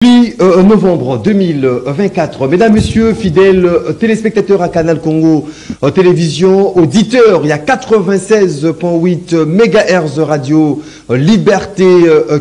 Novembre 2024. Mesdames, Messieurs, fidèles téléspectateurs à Canal Congo Télévision, auditeurs, il y a 96.8 MHz radio Liberté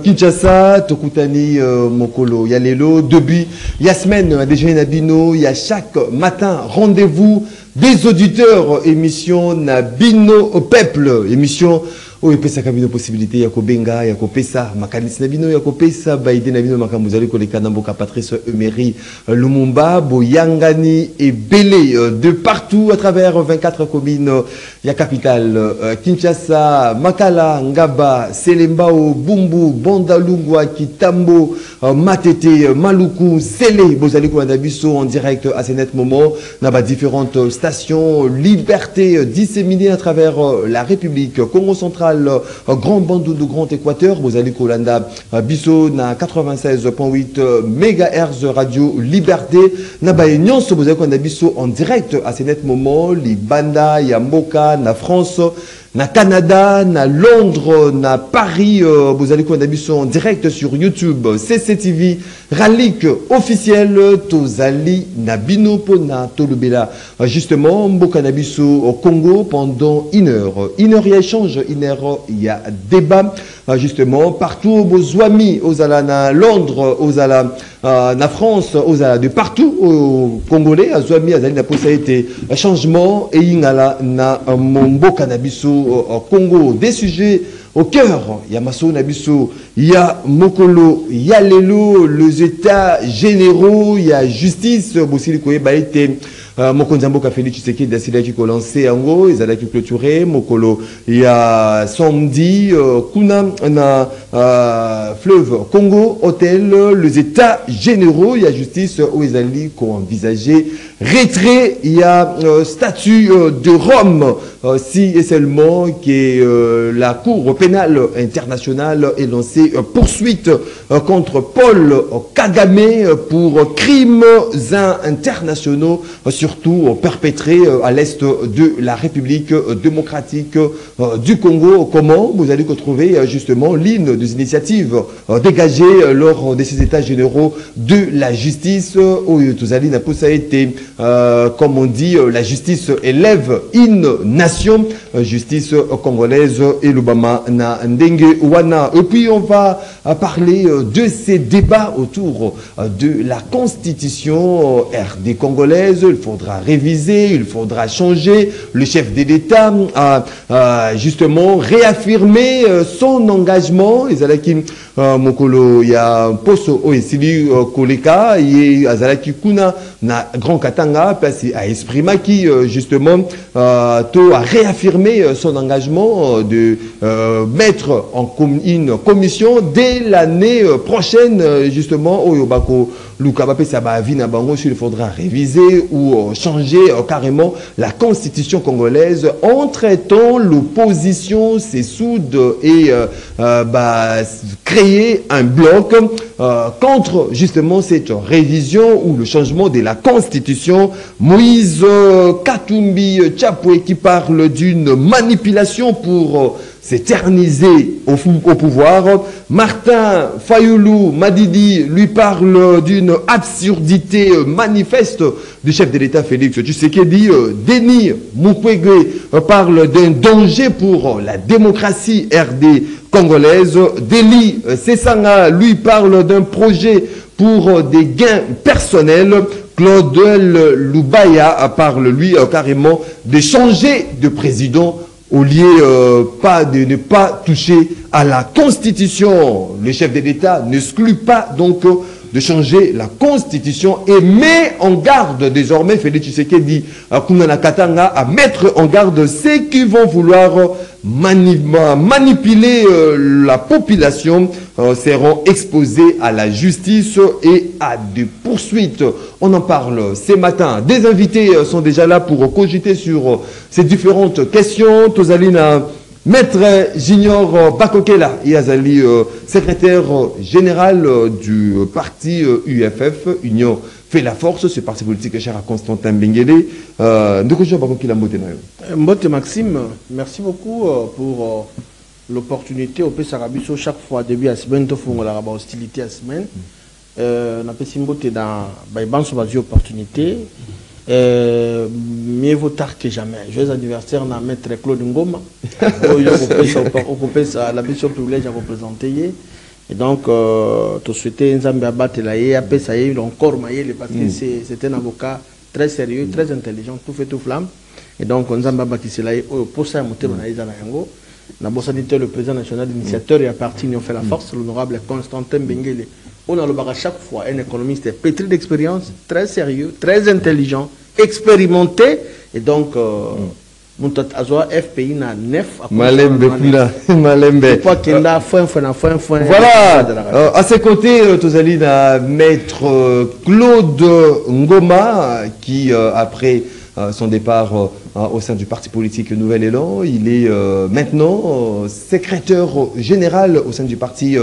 Kinshasa, Tokutani Mokolo, Yalelo, début, il y a semaine, déjà Nabino, il y a chaque matin rendez-vous des auditeurs, émission Nabino au peuple, émission où il peut s'accompagner possibilité ya kobenga ya kopesa makanisi nabino ya kopesa baide nabino makamuzali koleka namboka Patrice Emery Lumumba boyangani et belé de partout à travers 24 communes ya capitale Kinshasa, Makala, Ngaba, Selembao, Bumbu, Bondalungwa, Kitambo, Matete, Maluku, Sele, bozali ko nabiso en direct à ce net moment dans différentes stations Liberté disséminées à travers la République Congo central. Grand Bandou de Grand Équateur, vous allez Kolanda Bisso na 96.8 MHz radio Liberté, na Baïnion, vous allez Bisso en direct à ce net moment, Libanda, Yamboka, na France, na Canada, na Londres, na Paris, vous allez Bisso en direct sur YouTube, CCTV, Ralik officiel, Tozali, Nabino, Pona, Tolubela. Justement, Mboka Nabiso au Congo pendant une heure. Une heure, il y a échange, une heure, il y a débat. Justement, partout, aux amis, aux ala na Londres, aux ala na France, aux ala de partout, aux Congolais, aux amis, aux ala na possibilité changement et ingala na Mboka Nabiso au Congo. Des sujets au cœur, il y a Masso Nabiso, il y a Mokolo, il y a Lelo, les états généraux, il y a justice, Bossili Koye Baïté, Mokonzambo Kafeli Tshisekedi Dasila qui a lancé en gros, ils ont clôturé, Mokolo, il y a samedi, Kuna, na fleuve Congo, hôtel, les états généraux, il y a justice, où ils ont envisagé retrait, il y a statut de Rome, si et seulement que la Cour pénale internationale est lancée poursuite contre Paul Kagame pour crimes internationaux, surtout perpétrés à l'est de la République démocratique du Congo. Comment vous allez retrouver justement l'une des initiatives dégagées lors de ces états généraux de la justice où Tozali n'a pas été, comme on dit, la justice élève une nation, justice congolaise et l'Obama na Ndenge Wana. Et puis on va parler de ces débats autour de la constitution RD congolaise. Il faudra réviser, il faudra changer. Le chef de l'État a justement réaffirmé son engagement. Ezalaki Mokolo ya Poso Oesili Koleka et Azalaki Kuna na Grand Katanga parce a exprimé qui justement to a réaffirmé son engagement de mettre en une commission dès l'année prochaine justement au Yobako Lukabapé Sabavina Bango s'il faudra réviser ou changer carrément la constitution congolaise. Entre-temps, l'opposition s'essoude et créer un bloc contre justement cette révision ou le changement de la constitution. Moïse Katumbi Tchapoué qui parle d'une manipulation pour s'éterniser au pouvoir. Martin Fayoulou Madidi lui parle d'une absurdité manifeste du chef de l'État Félix Tshisekedi. Denis Mukwege parle d'un danger pour la démocratie RD congolaise. Deli Sessanga lui parle d'un projet pour des gains personnels. Claudel Loubaya parle lui carrément de changer de président au lieu de ne pas toucher à la Constitution. Le chef de l'État n'exclut pas donc de changer la Constitution et met en garde désormais Félix Tshisekedi Kunana Katanga à mettre en garde ceux qui vont vouloir manipuler la population seront exposés à la justice et à des poursuites. On en parle ce matin. Des invités sont déjà là pour cogiter sur ces différentes questions. Tozalina Maître Junior Bakokela Yazali, secrétaire général du parti UFF, Union fait la force, ce parti politique cher à Constantin Benguele. Mbote Maxime, merci beaucoup pour l'opportunité au Pessarabiso chaque fois début à semaine, de faire la hostilité à semaine. na pesimbote dans ban sur des opportunités. Mieux vaut tard que jamais. Joyeux anniversaire à maître Claude Ngoma. La mission privilège à représenter. Et donc, tu souhaitais Nzambe abattre la après ça y est encore maillé parce que c'est un avocat très sérieux, très intelligent, tout fait tout flamme. Et donc, Nzambe abattre c'est là pour ça monter dans les anango. Na bosanité le président national initiateur et à partir on fait la force l'honorable Constantin Bengele. On a le bar à chaque fois un économiste pétri d'expérience, très sérieux, très intelligent, expérimenté et donc Montat Azoa FPI na 9 Malembe Kula Malembe. Voilà. À ses côtés, Tozali na maître Claude Ngoma qui après son départ au sein du parti politique Nouvel Élan, il est maintenant secrétaire général au sein du parti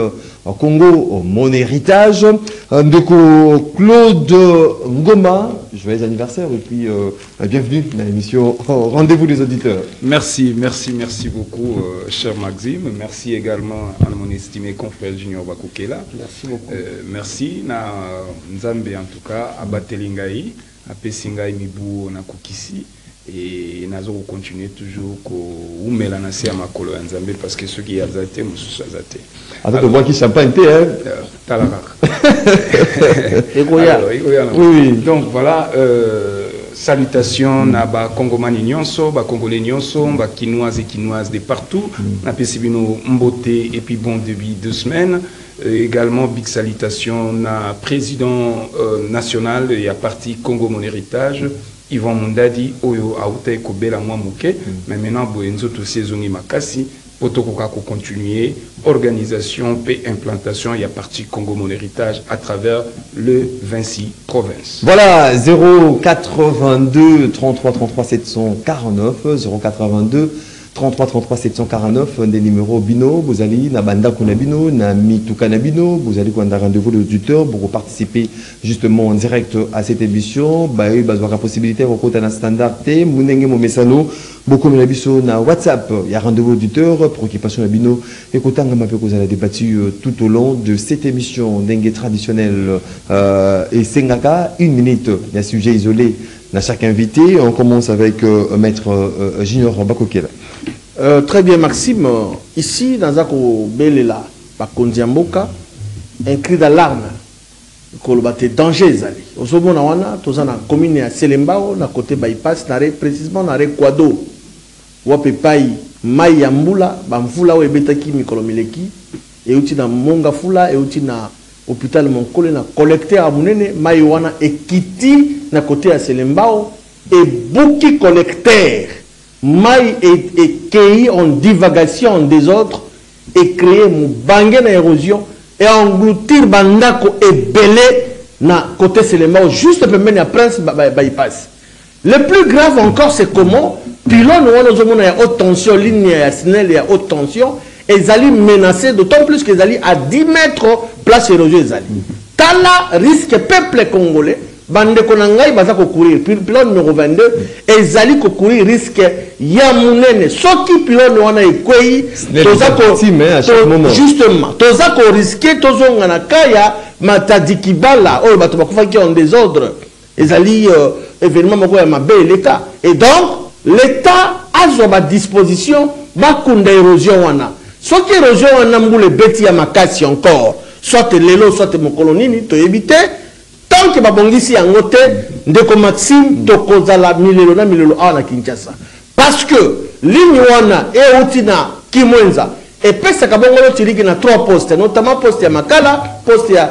Congo Mon Héritage. Ndeko Claude Ngoma, joyeux anniversaire et puis bienvenue dans l'émission Rendez-vous des auditeurs. Merci beaucoup, cher Maxime. Merci également à mon estimé confrère Junior Bakukela. Merci beaucoup. Merci na Nzambe en tout cas à Batelingai, à Pesingai Mibu na Kukisi. Et nous allons continuer toujours à mélanger à ma colo Nzambe parce que ceux qui ont zaté, nous sommes zaté. Alors, tu vois qui champagne, hein? Talarak. Oui. Donc voilà, salutations à ba Congomani nyonso, ba Congolais nyonso, ba Kinoises et Kinoises de partout. Na pesibino mboté et puis bon début 2 semaines. Également big salutations à président national et à parti Congo Mon Héritage. Yvan Mundadi, Oyo, Aouté, Kobela, Mouamouké, mais maintenant, Boenzo, tous ces zones Makassi, Potokoka, continuer, organisation, paix, implantation, il y a parti Congo Mon Héritage à travers le 26 provinces. Voilà, 082 33 33 749, 082 33 33 749, des numéros Bino, vous allez na Banda Konabino, na Mitukanabino, vous allez prendre rendez-vous de l'auditeur pour participer justement en direct à cette émission. Bah, il y a la possibilité de rencontrer un standard T, Mounenge Momesano, beaucoup de l'abisso na WhatsApp. Il y a rendez-vous auditeur, préoccupation Nabino, écoutez, on va vous allez débattu tout au long de cette émission dengue traditionnelle et Sengaka, 1 minute, il y a sujet isolé. À chaque invité, on commence avec maître Junior Bakukela. Très bien Maxime, ici dans Zako Belela, Bakondiamboka, un cri d'alarme, kolobate danger zali. Osobona wana, tozana commune à Selembao, na côté bypass, nare précisément nare Kwado, wape pai mai ya mbula, bamfula we betaki mikolomileki, et uti na monga fula, et uti na hôpital Monkole na collecté à Mounene, mai wana ekiti na côté à Selembao, et beaucoup collecteurs. Maï est cueilli en divagation en désordre et créé mon bangé na érosion et engloutir bandako et belé na côté Selembao juste pour mener à Prince bypass. Le plus grave encore c'est comment pylône ou on a haute tension ligne à SNEL et à haute tension et ils allaient menacer d'autant plus qu'ils allaient à 10 mètres place érosion ils allaient. Tala risque peuple congolais. Bande konangai baza ko courir pylône numéro 22 et zali ko courir risque ya munene soki pylône wana ekwei toza ko justement toza ko risquer tozonga na kaya matadikibala o bato bakufaki en désordre ezali événement moko ya mabe l'état et donc l'état a sa disposition bakunda érosion wana soki érosion wana mbule beti ya makasi encore soit lelo soit mokolonini to éviter tant que babongisi yango te ndeko Maxime tokozala milelo na milelo awa na Kinshasa parce que ligne wana euti na Kimwenza epesaka bongo tiriki na 3 postes notamment poste ya Makala poste ya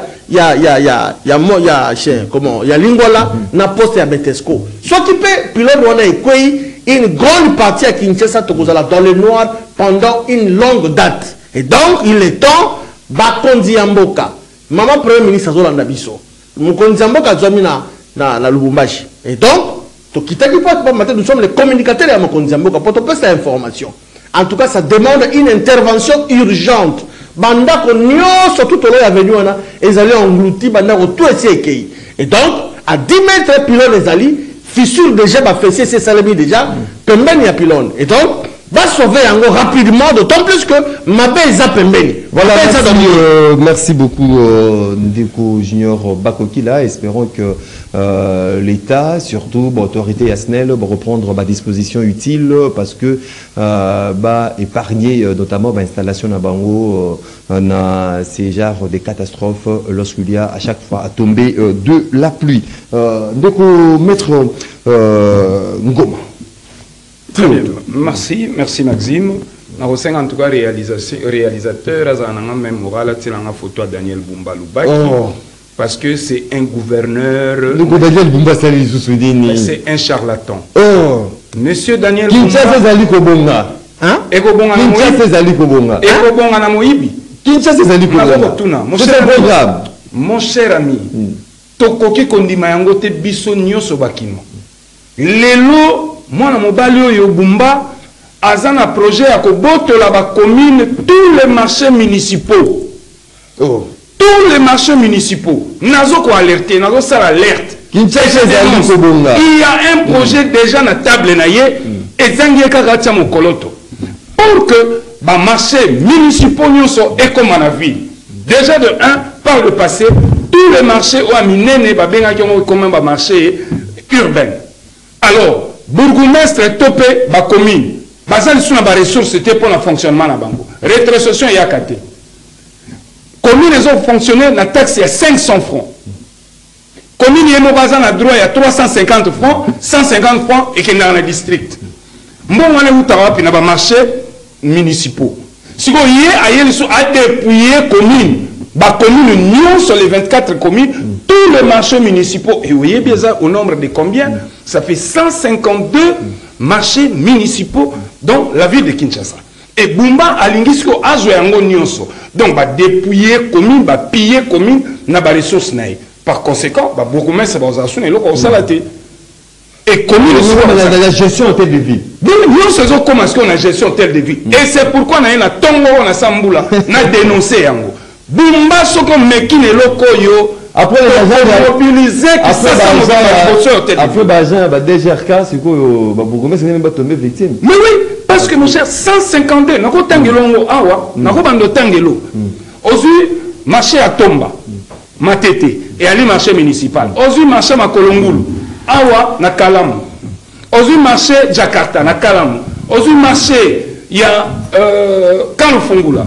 Lingola na poste ya Betesco soki pe pilote wana ekwei une grande partie à Kinshasa tokozala dans le noir pendant une longue date et donc il est temps bakondi ya mboka maman premier ministre azolanda biso Mukonzamboka na Lubumbashi. Et donc, nous sommes les communicateurs à Mukonzamboka pour te cette information. En tout cas, ça demande une intervention urgente. Banda ko nyoso tout au long avenue wana ezali englouti banda ko tout essayer. Et donc, à 10 mètres pylône ezali fissure déjà ba fessier c'est salami déjà pembeni ya pylône. Et donc, va sauver rapidement, d'autant plus que ma belle Zapembeni. Voilà, merci beaucoup Ndeko Junior Bakokila. Espérons que l'État, surtout l'autorité Yasnel, va reprendre ma disposition utile parce que épargner notamment l'installation à Bango dans ces genres de catastrophes lorsqu'il y a à chaque fois à tomber de la pluie. Ndeko Maître Ngoma. Très bien. Merci Maxime. En tout cas, réalisateur, même moral, photo à Daniel Bumba Loubaki. Parce que c'est un gouverneur. Daniel Bumba, c'est un charlatan. Monsieur Daniel Bumba. Kinshasa Zali Kobonga. Hein? Kinshasa Zali Kobonga. Ekobonga na Moibi. Kinshasa Zali Kobonga. Mon cher ami, tokoki kondima yango te biso nyoso bakino. Lelo mwana mobali oyo Bumba azana projet ya kobotola ba commune tous les marchés municipaux. Tous les marchés municipaux. Nazo ko alerter, nazo sala alerte. Kinshasa Zali Kobonga. Il y a un projet déjà na table na ye et zangi kaka tia mokoloto. Pour que ba marchés municipaux nyoso et comme na ville. Déjà de 1 par le passé, tous les marchés ont amené ba benga ki comme ba marché urbain. Alors, bourgmestre topé ba commune. Bazali suna ba ressources c'était pour le fonctionnement na bango. Rétrocession ya kate. Commune les ont fonctionné la taxe est 500 francs. Commune yemo bazan a droit à 350 francs, 150 francs et qui dans le district. Mbon wana utawa pina ba marché municipaux. Siko yé ayeli so a dépouiller commune. Ba commune Nyon sur les 24 communes, tous les marchés municipaux. Et vous voyez bien ça au nombre de combien? Ça fait 152 marchés municipaux dans la ville de Kinshasa. Et Bumba Alingisco a joué un nyonso. Donc, va dépouiller commune, va piller commune, n'a pas ressources. Par conséquent, va beaucoup mettre ça dans un son et l'autre au salaté. Et commune, la gestion telle de vie. Nous faisons comment est-ce qu'on a gestion telle de vie. Et c'est pourquoi on a un tongo, on a Samboula, on a dénoncé Yango. Bumba soko mekine loko yo après les mobiliser après Bajan ba DGRK c'est quoi ba Bougomé c'est même pas tombé victime. Mais oui, parce que mon cher 152 nako tangelongo awa nako bando tangelo. Aujourd'hui marché à Tomba Matete et ali marché municipal. Aujourd'hui marché Makolongulu awa na Kalamu. Aujourd'hui marché Jakarta na Kalamu. Aujourd'hui marché il y a Kalofongula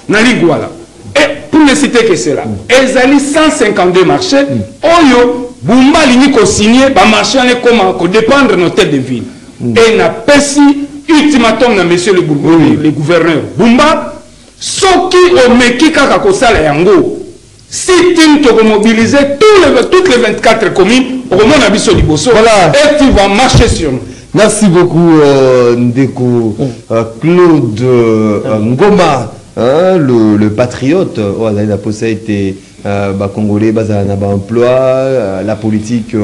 na Liguala. Et pour ne citer que cela, ils ont 152 marchés. Oyo, Bumba lini ko signé, ba marché ne comment ko dépendre de nos têtes de ville. Et na pesi ultimatum na monsieur le gouverneur. Bumba, soki o meki kaka ko sala yango. Si tu te mobiliser toutes les 24 communes, au moment abisso liboso, et tu vas marcher sur nous. Merci beaucoup Ndeko Claude Ngoma. Le patriote, la possibilité congolais, emploi, la politique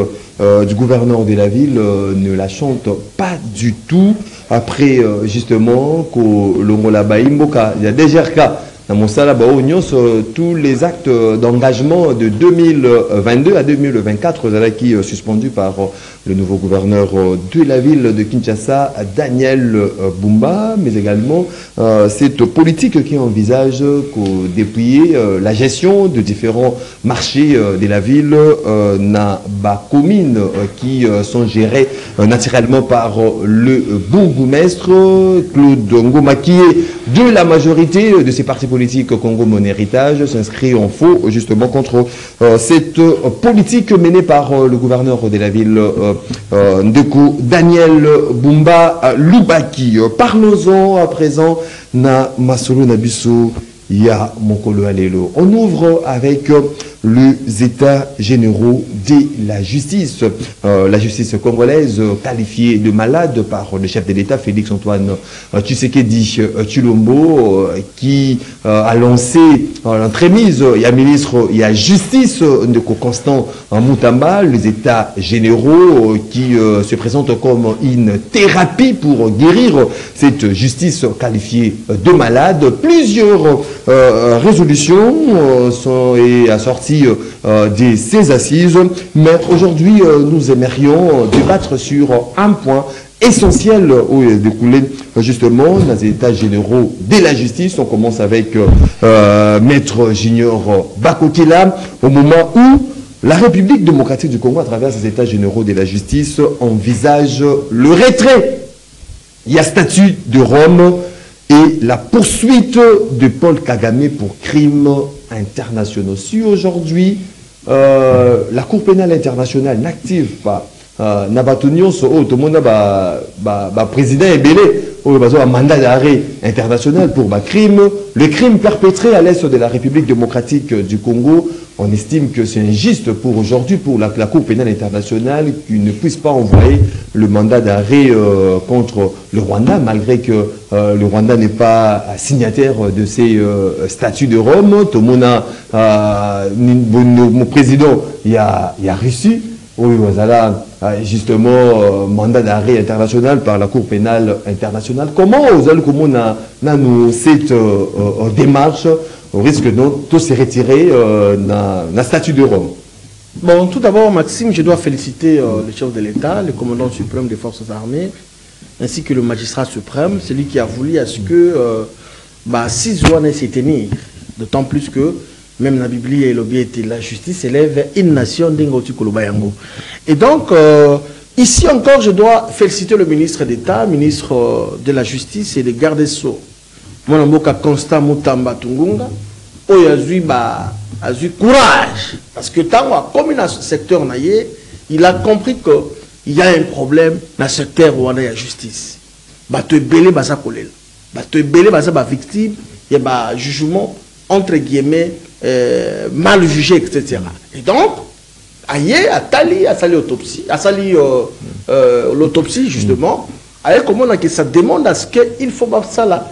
du gouverneur de la ville ne la chante pas du tout. Après, justement, il y a des GRK. Dans mon salle, tous les actes d'engagement de 2022 à 2024 qui suspendus par le nouveau gouverneur de la ville de Kinshasa, Daniel Bumba, mais également cette politique qui envisage dépouiller la gestion de différents marchés de la ville na communes qui sont gérés naturellement par le bourgmestre Claude Ngoma, qui est de la majorité de ces partis politiques Congo Mon Héritage, s'inscrit en faux justement contre cette politique menée par le gouverneur de la ville Ndeko Daniel Bumba Loubaki. Parlons-en à présent na Masolo Nabiso Ya Mokolo Alelo. On ouvre avec les états généraux de la justice congolaise qualifiée de malade par le chef de l'État Félix Antoine Tshisekedi Tshilombo qui a lancé l'entremise, il y a ministre, il y a justice de Constant Moutamba, les états généraux qui se présentent comme une thérapie pour guérir cette justice qualifiée de malade. Plusieurs résolutions sont assorties de ces assises, mais aujourd'hui nous aimerions débattre sur un point essentiels où il découlé justement dans les états généraux de la justice. On commence avec Maître Junior Bakokila, au moment où la République démocratique du Congo, à travers ses états généraux de la justice, envisage le retrait. Il y a statut de Rome et la poursuite de Paul Kagame pour crimes internationaux. Si aujourd'hui, la Cour pénale internationale n'active pas Nabatunion, tout le monde a président Ebele, un mandat d'arrêt international pour le crime perpétré à l'est de la République démocratique du Congo. On estime que c'est injuste pour aujourd'hui, pour la Cour pénale internationale, qu'il ne puisse pas envoyer le mandat d'arrêt contre le Rwanda, malgré que le Rwanda n'est pas signataire de ces statuts de Rome. Tout le monde mon président, il y a Russie. Oui, voilà, justement, mandat d'arrêt international par la Cour pénale internationale. Comment vous allez nous cette démarche au risque de tout se retirer dans le statut de Rome? Bon, tout d'abord, Maxime, je dois féliciter le chef de l'État, le commandant suprême des forces armées, ainsi que le magistrat suprême, celui qui a voulu à ce que 6 jours ne s'y tenir. D'autant plus que même la Bible et l'objet la justice élève une nation d'Ingoti Kolobayango. Et donc, ici encore, je dois féliciter le ministre d'État, ministre de la Justice et des gardes des Sceaux. Mon amboka Constant Mutamba Tungunga, où il a eu courage. Parce que tant comme dans ce secteur, il a compris qu'il y a un problème dans ce secteur où on a la justice. Tu es belé, tu es belé, victime, il y a un jugement, entre guillemets, mal jugé, etc. Et donc, aïe, à sali autopsie, à sali l'autopsie, justement, aïe, comment on a que ça demande à ce qu'il faut ça là,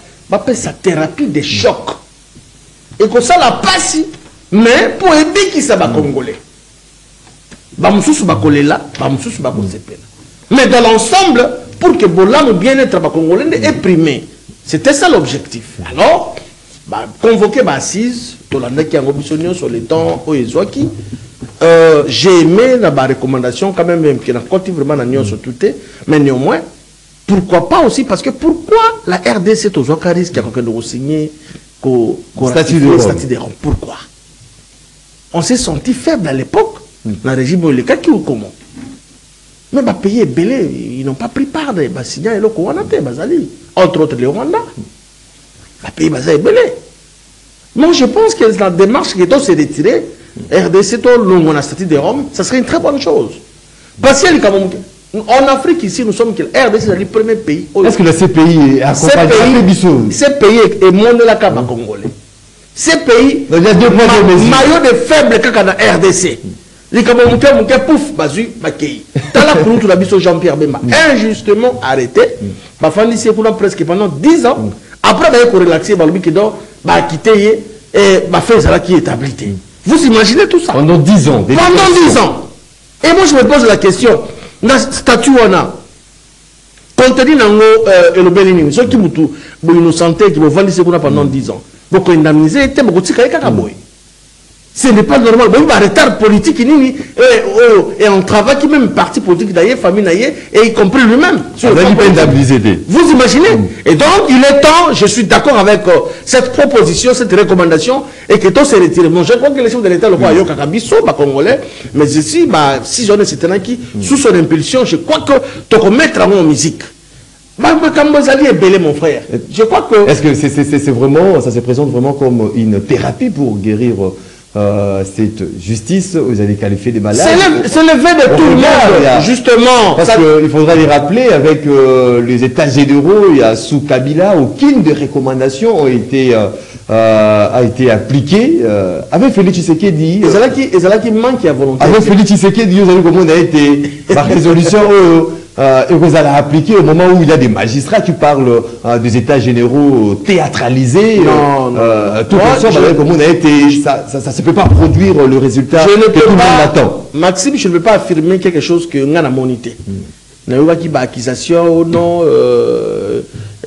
sa thérapie de choc. Et que ça la passe, mais pour aider qui ça va congolais. Mais dans l'ensemble, pour que le bien-être congolais est primé. C'était ça l'objectif. Alors, convoquer ma assise, sur les temps où ils ont qui, j'ai aimé la recommandation quand même, qui n'a pas vraiment sur tout, mais néanmoins, pourquoi pas aussi, parce que pourquoi la RDC aux Okaris qui a signé le statut de Rome? Pourquoi? On s'est senti faible à l'époque, dans le régime ou comment. Mais les pays belé, ils n'ont pas pris part des Bassigna et le Kouanate, entre autres les Rwanda. Les pays Bassigna belé. Moi, je pense que la démarche qui doit se retirer, RDC, le statut de Rome, ça serait une très bonne chose. Parce que en Afrique, ici, nous sommes RDC, c'est le premier pays. Est-ce que le CPI est accompagné de ces pays est monde la carte congolais. Ces pays, maillot de faible que dans RDC. Les Camerounais, pouf, bazu, bakei. Dans la cour, tout l'habit Jean-Pierre Bemba, injustement arrêté, c'est presque pendant 10 ans. Après, il faut relaxer, il quitter et faire ça qui est établi. Vous imaginez tout ça? Pendant 10 ans. Pendant 10 ans. Et moi, je me pose la question. Dans le statut, on a contenu dans le Bénin, ceux qui sont innocentés, qui vont vendre pendant 10 ans. Donc, indemniser, ce n'est pas normal. Il y a un retard politique et un travail qui même parti politique d'ailleurs, famille d'ailleurs, et y compris lui-même. Vous imaginez? Et donc, il est temps, je suis d'accord avec cette proposition, cette recommandation, et que tout se retire. Bon, je crois que les chefs de l'État le voient à Kakabiso, Congolais, mais ici, si j'en ai certains qui, sous son impulsion, je crois que tu peux mettre en musique. Mon frère. Je crois que. Est-ce que c'est vraiment, ça se présente vraiment comme une thérapie pour guérir cette justice? Vous allez qualifier des malades? C'est le fait de tout le monde, justement. Parce qu'il faudra les rappeler, avec les états généraux, il y a sous Kabila, aucune des recommandations a été appliquée. Avec Félix Tshisekedi. Et ça qui manque à volonté. Avec Félix Tshisekedi, vous avez comment on a été par résolution. Et vous allez appliquer au moment où il y a des magistrats qui parlent des états généraux théâtralisés. Tout comme on a été, ça ne peut pas produire le résultat que tout le monde attend. Maxime, je ne veux pas affirmer quelque chose que nous avons monité. Nous avons une accusation, non,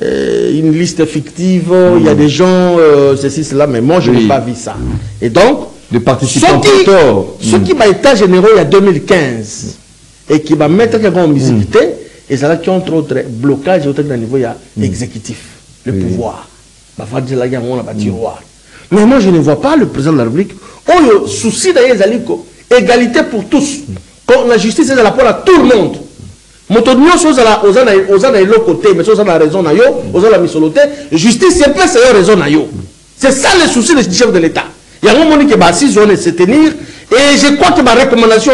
une liste fictive, il y a des gens, ceci, cela, mais moi je n'ai pas vu ça. Et donc, de participants ce qui m'a été généraux il y a 2015, et qui va mettre quelqu'un en musique, et ça là qui entre autres blocage au niveau exécutif, le pouvoir. Mais moi je ne vois pas le président de la République. Oh, souci d'ailleurs égalité pour tous. Quand la justice est à la porte à tout le monde. Justice c'est pas raison. C'est ça le souci du chef de l'État. Il y a un moment qui va se tenir et je crois que ma recommandation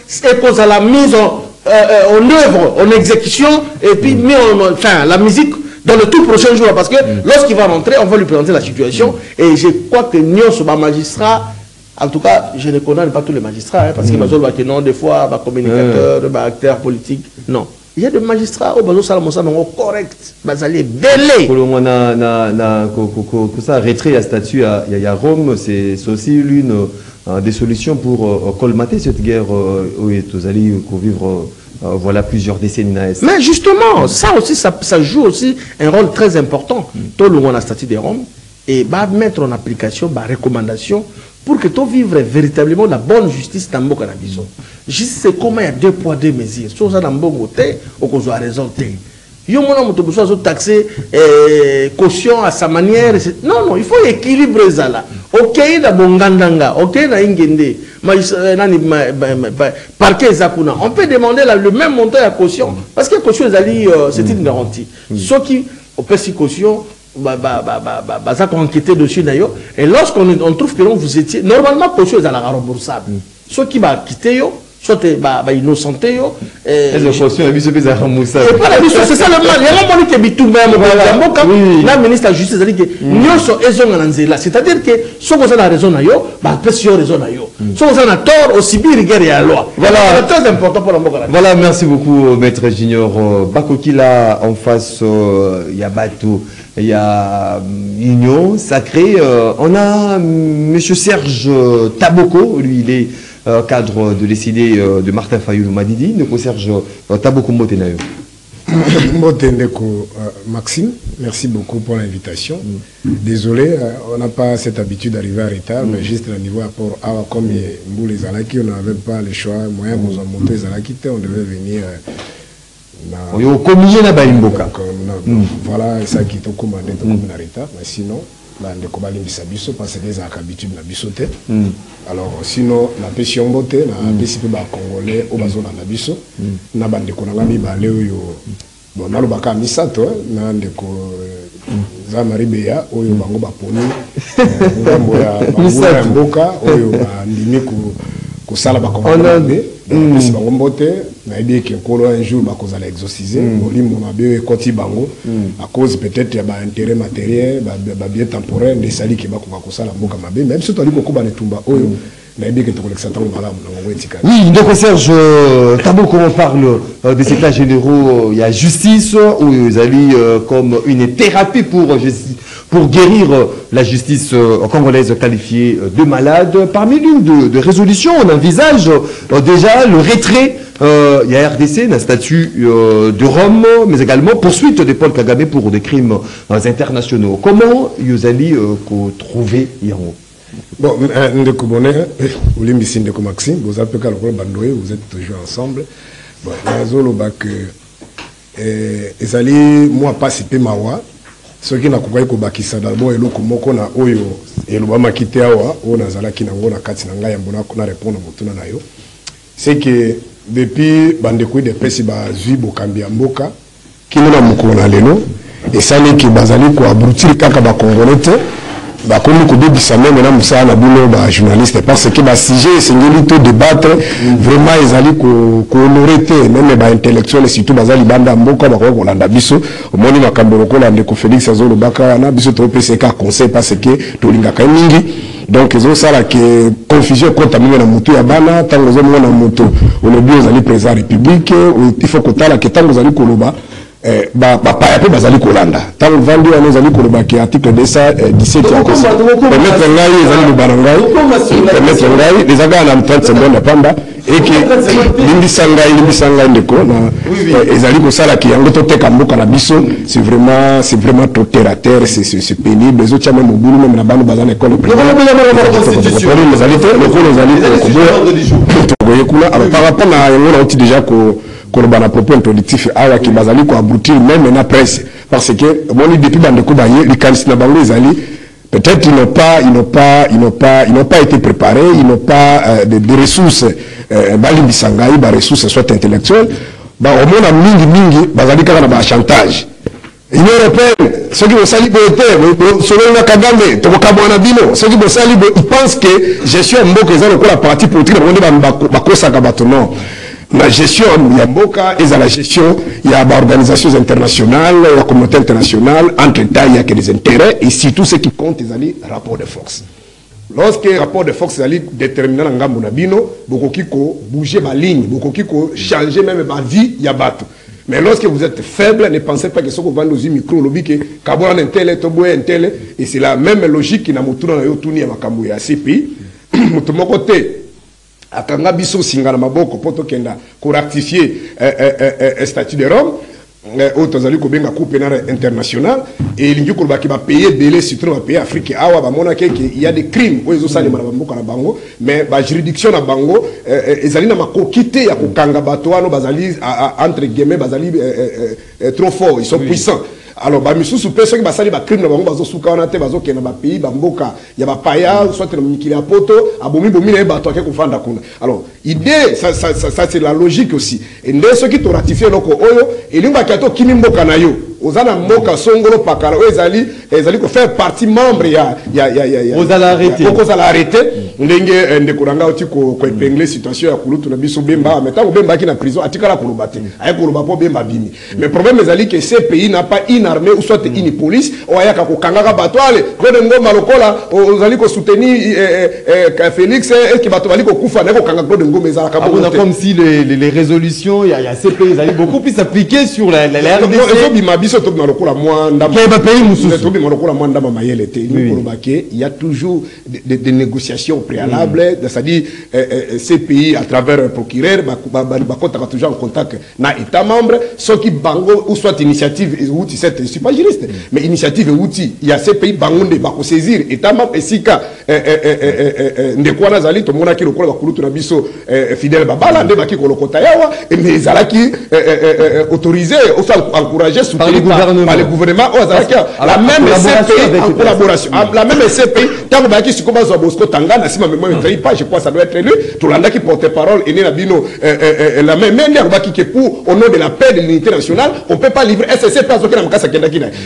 c'est qu'on a la mise en œuvre, en exécution et puis enfin la musique dans le tout prochain jour parce que lorsqu'il va rentrer, on va lui présenter la situation et je crois que nous sommes magistrats. En tout cas, je ne condamne pas tous les magistrats, hein, parce que non, des fois, communicateurs, acteurs politiques. Non. Il y a des magistrats au bateau Salamosa correct, bazali belé. Pour le moment, ça retrait à statut à Rome, c'est aussi l'une des solutions pour colmater cette guerre où vous allez vivre voilà plusieurs décennies. Mais justement, ça aussi, ça joue aussi un rôle très important. Tout le monde a statut de Rome et va mettre en application ma recommandation pour que tu vivre véritablement la bonne justice dans le Canabison. Justice, c'est comment il y a 2 poids 2 mesures. Si on a un bon côté, on a raison. Il faut taxer caution à sa manière. Non, il faut équilibrer ça là. Ok, na bongandanga, ok, na ingende, parquet zakuna. On peut demander le même montant à caution. Parce que caution, c'est une garantie. Ceux qui ont payé caution, ça enquêter dessus d'ailleurs. Et lorsqu'on trouve que vous étiez normalement caution est remboursable. Ceux qui va quitter soit innocenté c'est ça le mal. Il y a un moment qui est tout même la ministre de la justice dit que c'est-à-dire que si vous avez la raison na yo raison na yo si vous avez tort aussi bien il y a la loi. Voilà, c'est très important pour la Moka. Voilà, merci beaucoup maître Junior Bakokila. En face il y a Batou, il y a Union Sacrée. On a monsieur Serge Taboko, lui il est cadre de décidé de Martin Fayoulou Madidi. Nous Serge Taboko Motenayo. Maxime, merci beaucoup pour l'invitation. Désolé, on n'a pas cette habitude d'arriver en retard, mais juste au niveau rapport à comme les Alaki, on n'avait pas le choix, moyen pour nous monter les Alaki, on devait venir. Voilà, ça qui est commandé en retard, mais sinon, parce que les habitudes na bisoté. Alors sinon la pétion beauté na PCP ba congolais au bazo na biso na bande ko na mi ba leo yo bon na lobaka misato na ndeko za maribeya oyo bango ba poni ngambo ya mboka oyo ba ndimi ko sala ba congolais pesi bango mbote na idée que un jour ba kozala exorciser molimo mabe koti bango à cause peut-être ya ba intérêt matériel ba bien temporaire de sali ke ba ko sala mboka mabe même si to ali ko ba netumba oyo na idée que to koleksa tango bala na wetika. Oui, donc Serge Taboko, on parle des états généraux, il y a justice où ils allaient comme une thérapie pour guérir la justice congolaise qualifiée de malade. Parmi l'une de résolutions, on envisage déjà le retrait. Il y a RDC, un statut de Rome, mais également poursuite de Paul Kagame pour des crimes internationaux. Comment vous allez trouver Yaro? Bon, Ndeko Bonnet, Ndeko Maxime, vous êtes toujours ensemble. Bon, moi, pas si peu mawa. Ce qui n'a pas été d'abord, et l'autre moko na oyo, et l'obama quitté awa, on a zala qui n'a pas katinanga yambona qu'on a répondu à motuna na yo. C'est que depuis bandeko de pesi ba zui bokambi mboka, qui nous a mokona lelo, et ça n'est que bazali ko abrutir kaka ba congolais. Comme nous avons dit, les journalistes, parce que les sujets, c'est de débattre, vraiment, ils allaient honorer, même les intellectuels, surtout les Alibanda, Mboka, Holanda, Bisso, au moins, les Camboroko, les Félix Azolo, Bakana, Bisso, Tropé, conseil, parce que Tolinga Kamingi. Donc, ils ont ça là qui confusion contaminée dans le moto, Yabana, tant que vous avez un moto, on est bien, vous allez président République, il faut que vous allez Koloba. Bazali Kolanda. Tant vendu à nos amis Kolobaki, article 217, permettre les Barangai, les agas en 30 secondes à Panda, et que Limbisangai, les amis Kosala qui ont été Kamboka la Bisso, c'est vraiment tout terre à terre, c'est pénible. Les autres, même au boulot, même la bande Bazan école, par rapport à un déjà koloba na propos introductif awa ki bazali ko aboutir même na presse parce que moni depuis bande ko baye likanisi na bango ezali peut-être ils n'ont pas été préparés, ils n'ont pas de ressources bali bisangai ba ressources soit intellectuelles ba au moins mingi bazali kaka na ba chantage. L'Union européenne, ceux qui vont salir selon la Kagame, ceux qui vont salir, ils pensent que gestion mboka est la partie politique, non. La gestion mboka est la gestion, il y a des organisations internationales, il y a la communauté internationale, entre États, il y a que des intérêts, et surtout ce qui compte, c'est le rapport de force. Lorsque le rapport de force est déterminant dans Ngambo Nabino, beaucoup qui bouger ma ligne, beaucoup qui changer même ma vie, il y a battu. Mais lorsque vous êtes faible, ne pensez pas que ce que vous vendez dans un micro, et c'est la même logique qui n'a pas été à CPI. De mon côté, à Kangabiso Singana Maboko, pour rectifier le statut de Rome, autres alliés qui ont coupé international, et les gens qui vont payer délai, surtout va payer Afrique, il y a des crimes, mais la juridiction à Bango, ils ont quitté entre guillemets, trop fort, ils sont puissants. Alors, ceux qui ont fait des crimes, ils ont fait des pays, il y a des paya, soit ils ont poto, alors, l'idée, ça c'est la logique aussi. Et ceux qui ont ratifié le Oyo, et les gens qui ont fait Ozana Moka Songolo Pakala, ils ont fait partie membre, Vous allez arrêter. Vous allez arrêter. Ndenge ndekuranga oti ko épingler situation ya kulutu na biso bemba mais tant bemba qui na prison atikala kolobate ay koloba po bemba bini mais problème ezali que ce pays n'a pas une armée ou soit une police o ayaka ko kangaka batwale Claude Ngoma lokola ozali ko soutenir Félix et qui bato bali ko kufa na ko kanga Claude Ngoma ezala ka comme si les résolutions il y a ces pays ezali beaucoup plus appliquées sur la RDC bima biso to na lokola moi ndama ke pays mususu to bima lokola moi ndama mayele te ni kolobake il y a toujours des négociations préalable, c'est-à-dire ces pays à travers le procureur, toujours en contact avec l'État membre, ceux qui bango ou soit initiative et outils, je ne suis pas juriste, mais initiative et outils, il y a ces pays bango de bako saisir État membre et si ka de quoi nazali to mona ki lokola bakulutu na biso fidèle babala nde baki kolokota yawa et mais zalaki autorisé ou soit encouragé par le gouvernement la même CPI en collaboration la même CPI tant baki sikoba zo Bosco Tangana si ma mémoire ne trahit pas, je crois que ça doit être lui. Tout le monde qui porte-parole et Nabino la même qui pour au nom de la paix de l'unité nationale, on ne peut pas livrer SSC parce que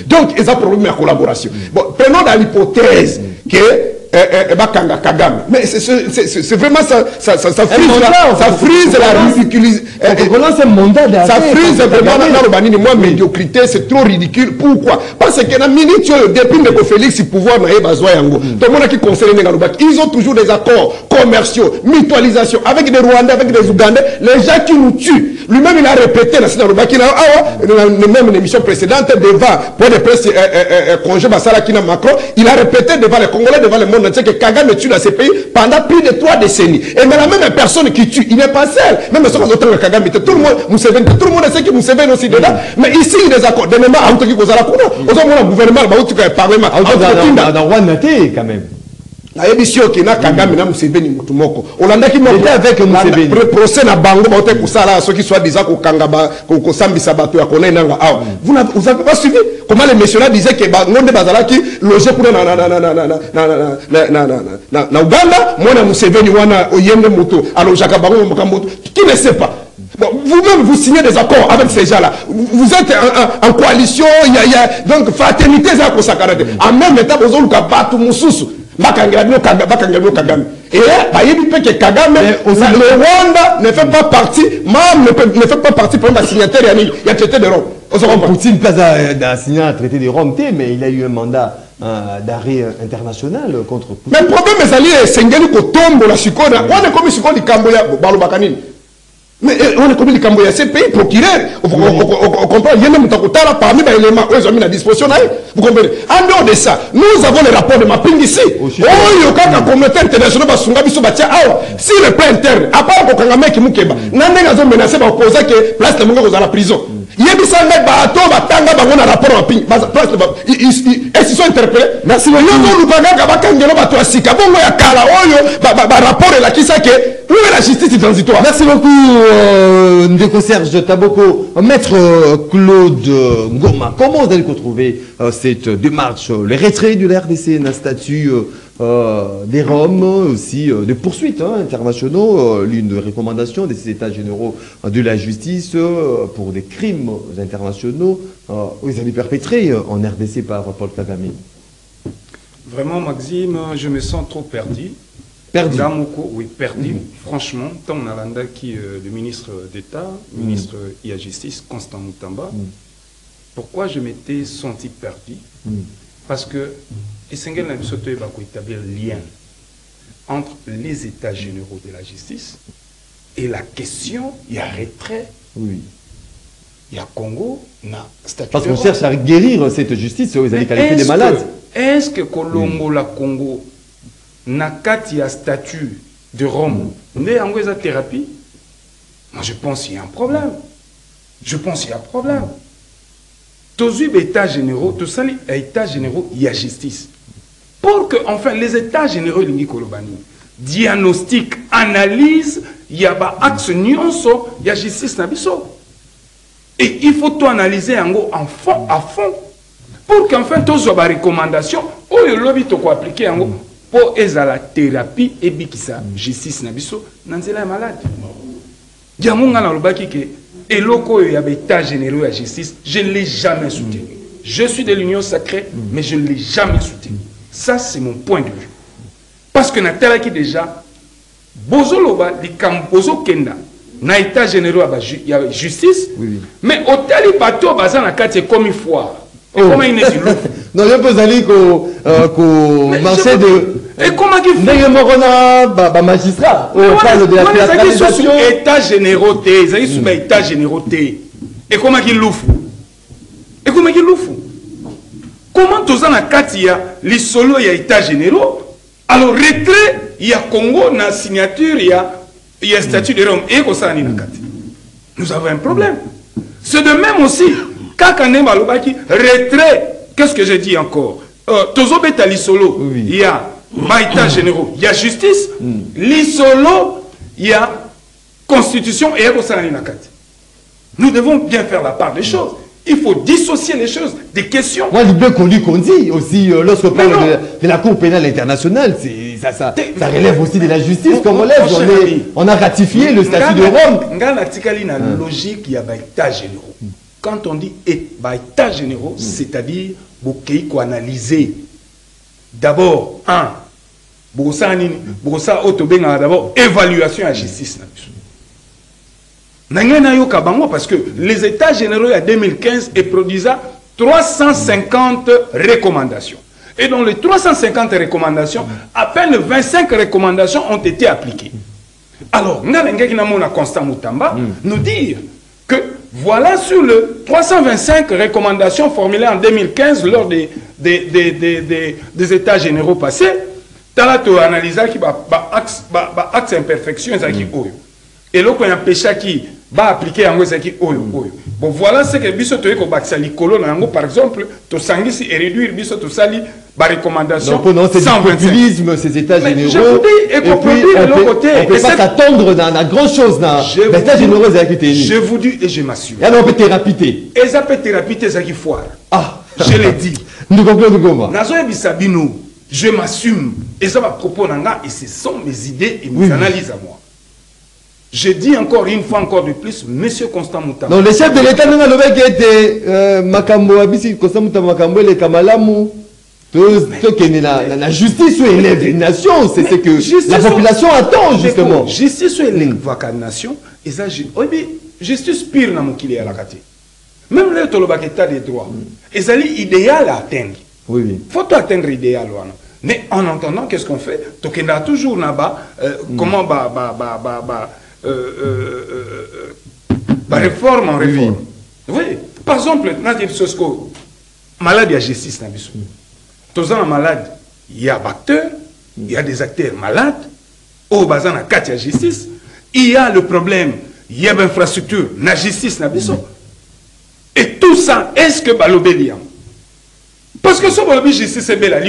donc ils ont problème à collaboration. Bon, prenons dans l'hypothèse que Kagame. Mais c'est vraiment ça frise la ridiculisation. Ça frise vraiment moi médiocrité, c'est trop ridicule. Pourquoi? Parce que la minute depuis que Félix pouvoir tout le monde qui concerne ils ont toujours des accords commerciaux, mutualisation avec des Rwandais, avec des Ougandais, les gens qui nous tuent. Lui-même il a répété même une émission précédente devant pour des presse congé Basala Kina Macron, il a répété devant les Congolais, devant le monde entier que Kagame tue dans ces pays pendant plus de 3 décennies. Et mais la même personne qui tue, il n'est pas seul. Même si on a Kagame, tout le monde sait que Museveni aussi dedans. Mais ici, il y a des accords. Dernièrement, on a dit que le gouvernement, le parlement, dans Rwanda, quand même. La émission qui n'a Kagame na Museveni mutumoko. Olanda qui m'a avec Museveni. Procès na bango ba ote kusala ceux qui soit disant ko kangaba ko sambisa bato ya kona nanga awa. Vous avez pas suivi comment les messieurs là disaient que ngonde bazala qui loger pour na Uganda mona Museveni wana oyende muto alors jaka bango mokambo qui ne sait pas. Bon, vous-même, vous signez des accords avec ces gens-là. Vous êtes en coalition, il y a donc fraternité, en même temps, vous avez battu Moussoussou. Et que Kagame, le Rwanda ne fait pas partie, ne fait pas partie pour la signataire, il y a traité de Rome. Poutine a signé un traité de Rome, mais il a eu un mandat d'arrêt international contre Poutine. Mais le problème, c'est que tombe la Sukona. On est comme Sukona du Camboya, Balobakanine. Mais on est comme les Cambodgiens, ces pays procureurs. On comprend, il y a même parmi les éléments où ils ont mis à disposition. Vous comprenez? En dehors de ça, nous avons les rapports de mapping ici. Oh, il y a la communauté internationale, si le plan interne, à part le Kagame qui moukeba, n'en a menacé d'opposer que place de Mungo à la prison. Il y a des bateaux, un rapport en ping. Est-ce qu'ils sont interpellés? Merci beaucoup. Merci beaucoup, Ndeko Serge Taboko, Maître Claude Ngoma, comment vous allez retrouver cette démarche, le retrait de la RDC, un statut des Roms, aussi des poursuites internationaux, l'une des recommandations des États généraux de la justice pour des crimes internationaux, ils allaient perpétrés en RDC par Paul Kagame. Vraiment, Maxime, je me sens trop perdu. Perdu. Oui, perdu. Franchement, tant on a l'anda qui le ministre d'État, ministre de la Justice, Constant Moutamba, pourquoi je m'étais senti perdu? Parce que Essengel n'a pas établir le lien entre les États généraux de la justice et la question, il y a retrait. Oui. Il y a Congo, na statut. Parce qu'on cherche à guérir cette justice, ils allaient qualifier des malades. Est-ce que Colombo, la Congo, n'a qu'à statut de Rome, n'est en thérapie? Moi, je pense qu'il y a un problème. Je pense qu'il y a un problème. Tous les États généraux, tous les États généraux, il y a justice. Pour que, enfin, les États généraux, ils diagnostic, analyse, il y a un axe nyonso, il y a justice nabiso. Et il faut tout analyser en fond, à fond. Pour qu'enfin, tous les recommandations, ou le lobby to appliquer en pour la thérapie et bikisa justice nabiso, nanzela malade. Diamonga na lobaki ke eloko ya état généraux à justice, je ne l'ai jamais soutenu. Je suis de l'union sacrée, mais je ne l'ai jamais soutenu. Ça, c'est mon point de vue. Parce que na tela qui déjà, bozo loba di kambozo kenda na état généraux à justice, mais au tali bateau bazan na kati comme une fois. Et comment il est non, je peux aller qu'au marché de. Et comment il fait? Magistrat. On parle de la théâtralisation. État générauté. Ils sont sous état générauté. Et comment il l'ouvre? Et comment il l'ouvre? Comment tous en a quatre il y a les solos, il y a état généraux. Alors retrait, il y a Congo, il y a signature, il y a statut de Rome. Et comme ça, nous avons un problème. C'est de même aussi. Quand on est retrait, qu'est-ce que j'ai dit encore? Tozobet à l'isolo, il y a état généraux, il y a justice, l'isolo, il y a constitution et nous devons bien faire la part des choses. Il faut dissocier les choses des questions. Moi, le bloc qu'on dit aussi, lorsqu'on parle de la Cour pénale internationale, ça relève aussi de la justice qu'on relève. On a ratifié le statut de Rome. La logique, il y a état généraux. Quand on dit état généraux, c'est-à-dire qu'il faut analyser d'abord, d'abord, évaluation à la justice. Parce que les États généraux en 2015 produisent 350 recommandations. Et dans les 350 recommandations, à peine 25 recommandations ont été appliquées. Alors, Constant Moutamba nous dire que voilà sur le 325 recommandations formulées en 2015 lors des États généraux passés, tu as analysé qui axe imperfection et là, il y a un péché qui va appliquer en bon, voilà ce que biso to eko bakisa likolo na yango par exemple to sangisi et réduire biso to sali ba recommandation. Non, c'est du populisme, ces États généraux. Je vous dis, et puis, on peut pas s'attendre dans la grande chose dans les États généraux. Je vous dis et je m'assure. Et alors on peut thérapiter. Et ça peut thérapiter ça qui foire. Ah, je l'ai dit. Nous concluons comment? Nazo ebisabino, je m'assume. Et ça va propos nanga et ce sont mes idées et mes analyses à moi. Je dis encore une fois encore de plus, Monsieur Constant Moutamba. Non, le chef de l'État n'a pas été Makambo Abisi, Constant Moutamba Makambo, les Kamalamu. La justice ou élève une nation, c'est ce que la population attend justement. Justice ou élève une nation, et ça, justice pire dans mon qu'il est à la carte. Même le Tolobaketa des droits, et ça est idéal à atteindre. Oui, oui. Faut atteindre l'idéal. Mais en entendant, qu'est-ce qu'on fait? Donc, il y a toujours là-bas, comment réforme en réforme. Oui. Par exemple, maladie à justice. Tous les malades, il y a acteurs, il y a des acteurs malades, au bazan à 4 justice, il y a le problème, il y a l'infrastructure, la justice, et tout ça, est-ce que balobéliam? Parce que ce que justice c'est belle,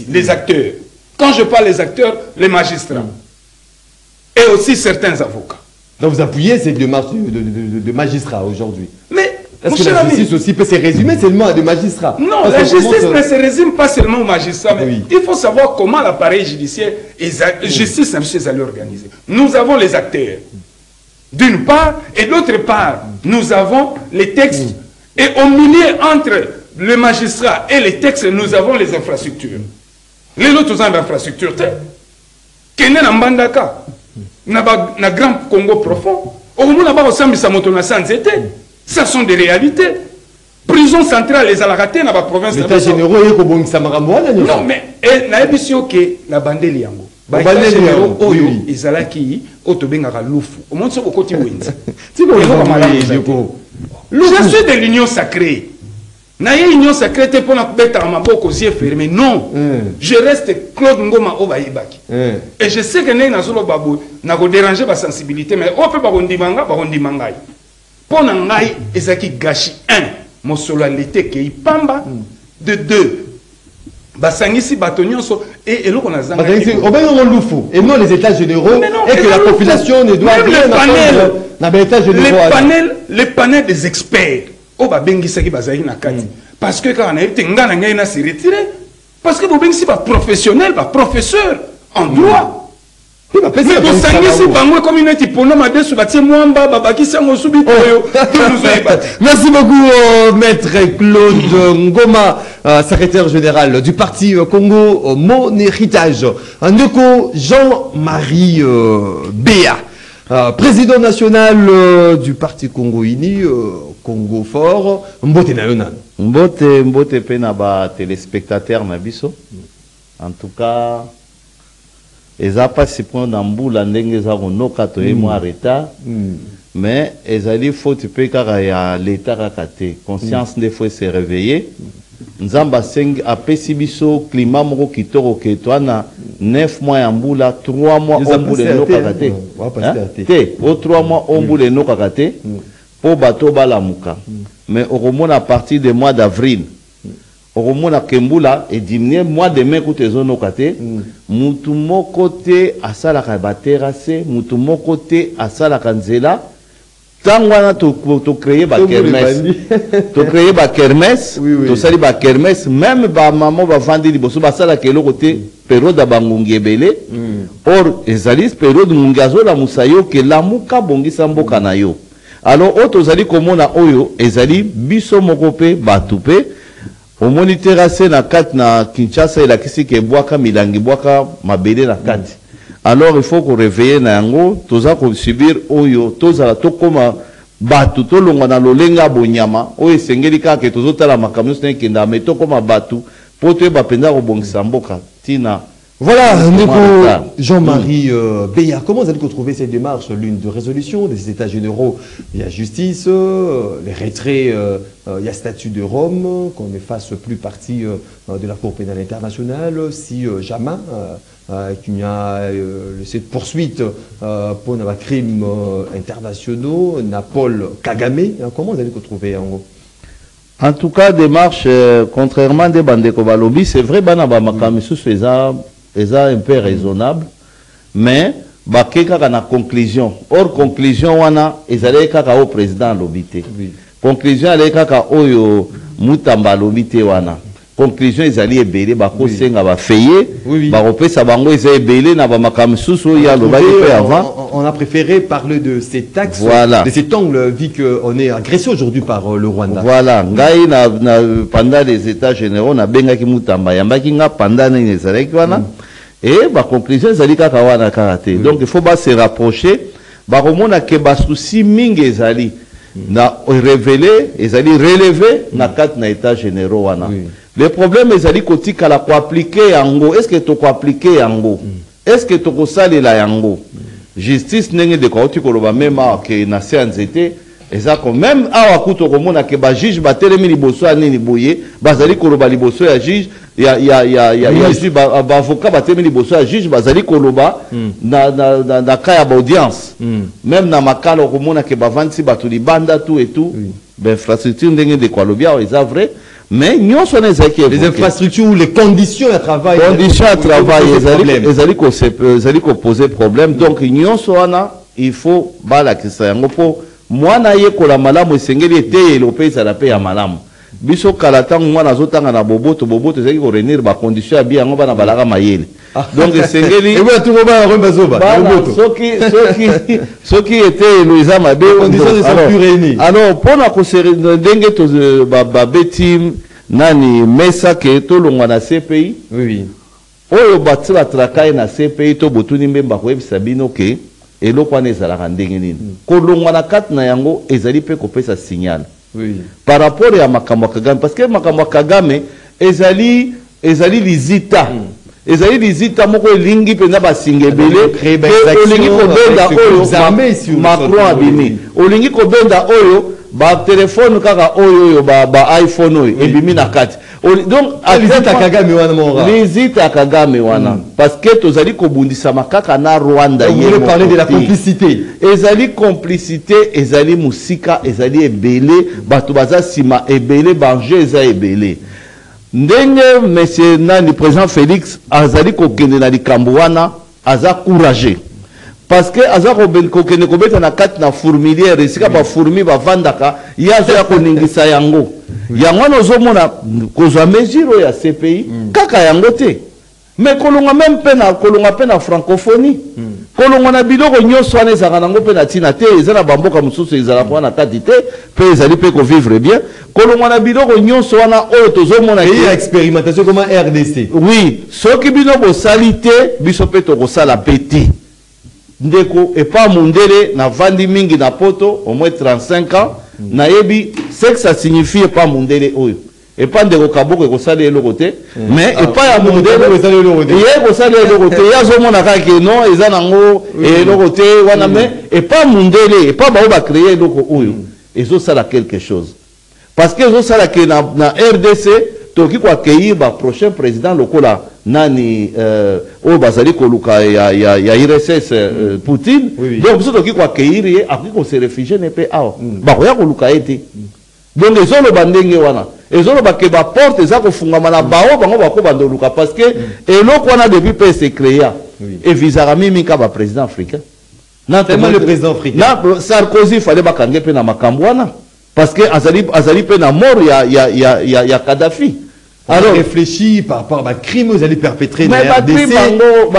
les acteurs. Quand je parle des acteurs, les magistrats. et aussi certains avocats. Donc vous appuyez ces démarches de magistrats aujourd'hui. Mais, est-ce que la justice aussi peut se résumer seulement à des magistrats? Non, la justice ne se résume pas seulement aux magistrats, mais il faut savoir comment l'appareil judiciaire et justice est organisée. Nous avons les acteurs, d'une part, et d'autre part, nous avons les textes. Et au milieu entre le magistrat et les textes, nous avons les infrastructures. Les autres infrastructures, Kenya na Mbandaka, na Grand Congo profond, au moment où on a ça sont des réalités. Prison centrale, les Alaraté, dans la province de l'État généraux, il y a un non, mais il y a la bande de Liango. Ils ont qui autobengara loufu. Au monde, c'est au côté Wendy. Je suis de l'union sacrée. Naye union sacrée pour la bête à ma boque aux yeux fermés. Non. Je reste Claude Ngoma Obaïbaki. Et je sais que n'est pas babou n'a pas dérangé ma sensibilité, mais on peut pas barondi pour Nangai, Ezaki Gashi 1, mon solalité qui est Pamba, de 2. Basangisi Batonionso et l'autre on a Zanga. Et non les états généraux, et que la population ne doit rien attendre dans les états généraux. Les panels des experts, parce que quand on a été en s'est retiré, parce que vous avez un professionnel, un professeur en droit. Merci beaucoup, maître Claude Ngoma, secrétaire général du parti Congo Mon Héritage. Ndeko Jean-Marie Béa, président national du parti Congo Uni, Congo Fort. Mbote na yonan. Mbote pena ba téléspectateurs na biso. En tout cas, ils n'ont pas si point d'amboule en dengue ça on a quatre mois retard, mais ils ont dit faut tu peux car il y a l'état racaté, conscience des fois se réveiller. Nzamba seng a pesibiso climat moko kitoko ke toana 9 mois amboula 3 mois amboule no kakate. Te au 3 mois amboule no kakate pour bateau balamuka. Mais au remont à partir du mois d'avril. Au moment à Kembula et diminuer mois de mai côté zone au côté mutumo côté à sala kabaterase mutumo côté à sala kanzela tangwana to créer ba kermesse to créer ba kermesse to sali ba kermesse même ba maman va vendre liboso ba sala ke le côté période bangungi belé or ezalis période mungazo la musayo ke la muka bongisa mboka na yo alors auto zali komona oyo ezali biso mokope batupe au moniteur assez na kat na Kinshasa il a kisi ke boaka milangi boaka mabele na kat. Alors il faut qu'on réveille na yango toza ko subir oyo toza to koma batu to longa na lolenga bonyama oyo sengeli ka ke tozota la makamyo kenda meto koma batu poto ba penda ko bongisa mboka tina. Voilà, Jean-Marie Béa, comment vous allez retrouver cette démarche, l'une de résolution des États généraux? Il y a justice, les retraits, il y a statut de Rome, qu'on ne fasse plus partie de la Cour pénale internationale, si jamais il y a cette poursuite pour les crimes internationaux, Paul Kagame, comment vous allez retrouver en gros? En tout cas, démarche, contrairement à des bandes Kobalobi, c'est vrai, Banaba Makamisu, c'est un peu raisonnable, mais bakeka na conclusion. Or conclusion wana ezale kaka au président lobité. Conclusion ale kaka oyo mutamba lobité wana. Conclusion ezali ebele bako senga ba feye, ba repesa bango ezali ebele na ba makamsusu ya lobaki pe avant. On a préféré parler de ces taxes, de cet angle, vu qu'on est agressé aujourd'hui par le Rwanda. Voilà, ngai pendant les états généraux na benga ki mutamba yambaki nga pendant les ezali wana. Et ma conclusion c'est kaka wana karaté. Donc il faut pas se rapprocher. Ba romona ke ba souci mingi ezali na révéler, ezali relever na kat na état généraux wana. Le problème ezali kotika la ko appliquer yango. Est-ce que to ko appliquer yango? Est-ce que to ko salela yango? Justice nenge de ko tikoloba même ke na séance été eza ko même awa kuto ko mona ke ba juge ba telemi liboso anini boye bazali koloba liboso ya juge ya juge ba avocat ba telemi liboso ya juge bazali koloba na ka ya audience même na makala ko mona ke ba vanti ba to libanda tout et tout ben infrastructure ndenge de ko lobia eza vrai mais nous sommes les infrastructures ou les conditions de travail. Conditions de travail, ils allaient poser problème. Donc, nous sommes il faut bala kisa yango po mwana ye kola malamu esengeli ete elope ça la paix ya malamu. Biso kalata mwana zotanga na boboto zaki ko renir ba condition ya bien yango bana balaka mayele. Donc esengeli et voilà tout le monde remba zoba boboto. Soki était Louisa Mabe conditions ne sont plus réunies. Alors pour na ko ndenge to ba betim nani mesa ke to longwa na CPI. Oui. Oyo batila trakai na CPI to botuni mbemba ko ebisa bino ke eloko wana ezalaka ndenge nini kolongwa na kati na yango ezali mpe kopesa signal par rapport ya makambo ya Kagame parce que makambo ya Kagame ezali lizita ezali lizita moko elingi mpenza basinga ebele olingi kobenda oyo Macron abimi olingi kobenda oyo batelefone kaka oyo ba iPhone oyo ebimi na kati donc visite à Kagame wana parce que tozali kobundisa makaka na Rwanda vous voulez parler de la complicité ezali complicité ezali musika ezali ebele bato baza sima ebele banje eza ebele ndenge monsieur nani président Félix azali kokende na likambo wana aza courageux parce que aza kokende kobeta na kati na fourmilière esika ba fourmi bavandaka yazo ya koningisa yango yango wana ozomona kozwa mesure ya CPI kaka yango te mais kolonga même pe na francophonie kolonga na biloko nyonso wana ezalaka nango mpe na ntina te eza na bamboka mosusu ezalaka wana kati te mpe ezali mpe kovivre bien kolonga na biloko nyonso wana oyo tozomona expérimentation comme RDC oui soki bino bosali te biso mpe tokosala pe te ndeko epa mundele na vandi mingi na poto au moins 35 ans nayebi c'est que ça signifie pas mundele oyo epa ndeko kaboko ekosala eloko te mais epa ya mundele ye kosala eloko te yazomona kaka non eza nango eloko te wana mais epa mundele epa bao bacréer eloko oyo ezosala quelque chose parce que ezosala ke na RDC toki ko accueillir ba prochain président lokola nani oyo bazali koluka ya IRSS Poutine donc biso toki ko accueillir ye akoki ko se réfugier ne pe awa bakoya koluka ye te donc ezoloba ndenge wana ezoloba ke baporte eza kofungama na bao bango bakobanda koluka parce que eloko wana depuis mpe se créa evizaka mimika baprésident africain tellement le président africain na Sarkozy fallait bakange mpe na makambo wana parce que azali pe na mort ya Kadhafi. Alors réfléchit par rapport à crime vous allez perpétrer dans la RDC. Il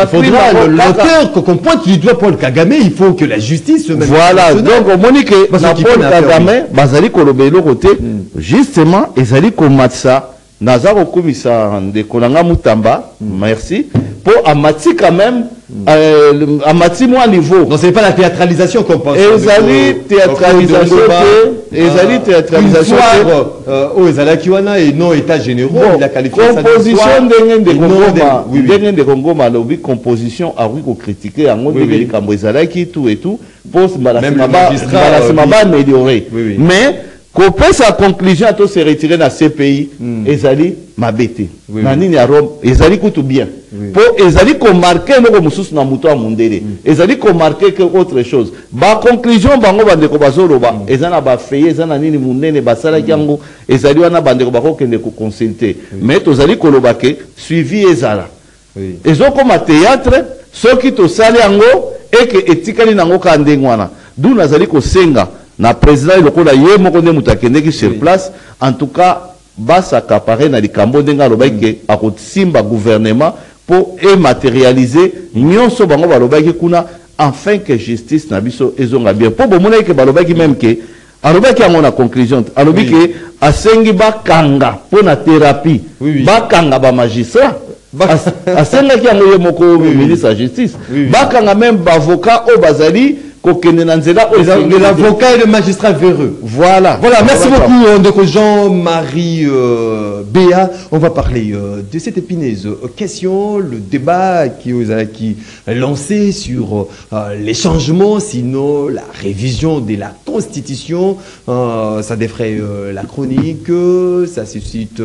faudra l'auteur qu'on pointe du doigt Paul Kagame, il faut que la justice se mette. Voilà, donc au Monique na Paul Kagame bazali kolobelo côté justement ezali komatsa naza kokumisa ndekolanga Mutamba merci pour amati quand même amati moi niveau. Non, c'est pas la théâtralisation qu'on pense. Ezali théâtralisation ezali théâtralisation oh ezala kiwana et non état généraux il a qualifié ça de composition ndenge de Congo malobi composition a oui ko critiquer yango ndenge likambo ezalaki tout et tout pour balasima ba améliorer mais qu'on sa conclusion à tout se retirer dans ces pays ezali mabete na nini ya Rome ezali kutu bien pour ezali ko marquer no ko mususu na muto amundele ezali ko marquer que autre chose ba conclusion bango bande ko bazoloba ezana ba feye ezana nini munene basala yango ezali wana bande ko bako kende ko consulter mais tozali ko loba ke suivi ezala ezoko ma théâtre soki to sali yango et que etikali nango ka ndengwana d'où nazali ko senga na président lokola ye moko nde mutakendeki sur place en tout cas basa accaparer na likambo ndenga lobaki akosimba gouvernement pour matérialiser nyonso bango balobaki kuna afin que justice na biso ezonga bien pour bomona ke balobaki même que alobaki yango na conclusion alobi ke asengi bakanga pour na thérapie bakanga ba magistrat asengaki yango ye moko ministre de la justice bakanga même bavocat au bazali l'avocat et le magistrat véreux. Voilà. Voilà, merci beaucoup donc Jean-Marie Béa. On va parler de cette épineuse question, le débat qui est lancé sur les changements, sinon la révision de la Constitution. Ça défraie la chronique, ça suscite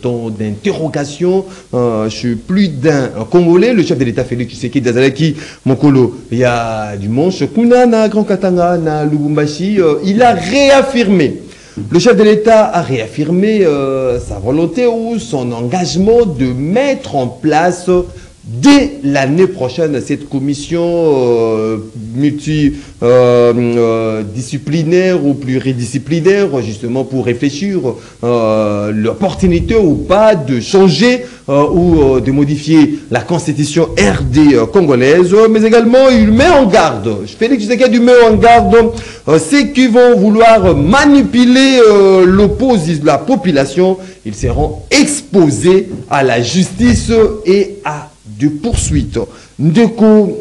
tant d'interrogations. Je suis plus d'un Congolais, le chef de l'État Félix Tshisekedi Dazalaki, Mokolo, il y a du Manche, Kuna, na Grand Katanga, na Lubumbashi, il a réaffirmé Le chef de l'État a réaffirmé sa volonté ou son engagement de mettre en place dès l'année prochaine cette commission multidisciplinaire ou pluridisciplinaire, justement pour réfléchir l'opportunité ou pas de changer ou de modifier la constitution RD congolaise, mais également il met en garde, Félix Tshisekedi met en garde ceux qui vont vouloir manipuler la population, ils seront exposés à la justice et à de poursuites. Ndeko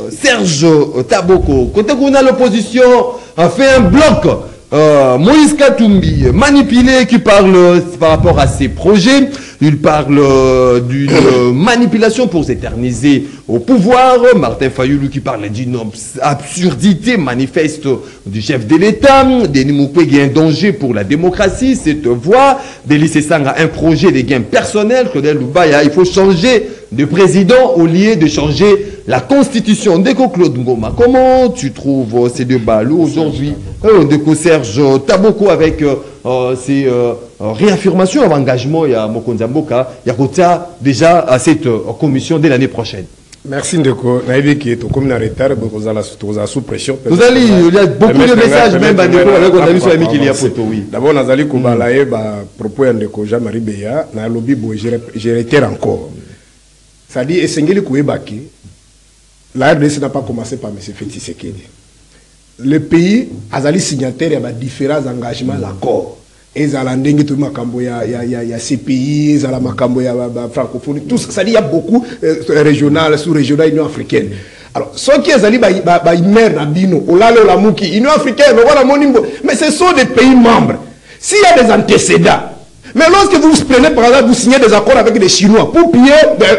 Serge Taboko, quand on a l'opposition, a fait un bloc. Moïse Katumbi, manipulé, qui parle par rapport à ses projets. Il parle d'une manipulation pour s'éterniser au pouvoir. Martin Fayoulou qui parle d'une absurdité manifeste du chef de l'État. Denis Mukwege, un danger pour la démocratie. Cette voix. Delis Sanga, un projet de gains personnels. Claudel Loubaya, il faut changer de président au lieu de changer la constitution. Ndeko Claude Ngoma, comment tu trouves ces débats aujourd'hui? Ndeko Serge Taboko avec ces réaffirmations en engagement, il y a Mokonza Mboka, il y a déjà à cette commission dès l'année prochaine. Merci Ndeko. Naïvi qui est au commun en retard, vous allez sous pression. Vous allez, il y a beaucoup de messages même à Ndeko avec on a vu sur la qu'il y a photo, oui. D'abord, nous allons kubalaye propos de Ndeko Jean-Marie Beya, na lobby je réitère encore. Ça dit Esengeli Kouebaki, la RDC n'a pas commencé par M. Félix Tshisekedi. Le pays a signataire à différents engagements l'accord. Et à l'ending tout makambo ya CPI, à la makambo ya francophonie, tout ça, il y a beaucoup régional, sous-régional, Union africaine. Alors, ceux qui ont mer nabino, olale olamuki, Union africaine, voilà monimbo, mais ce sont des pays membres. S'il y a des antécédents, mais lorsque vous prenez par exemple, vous signez des accords avec les Chinois pour piller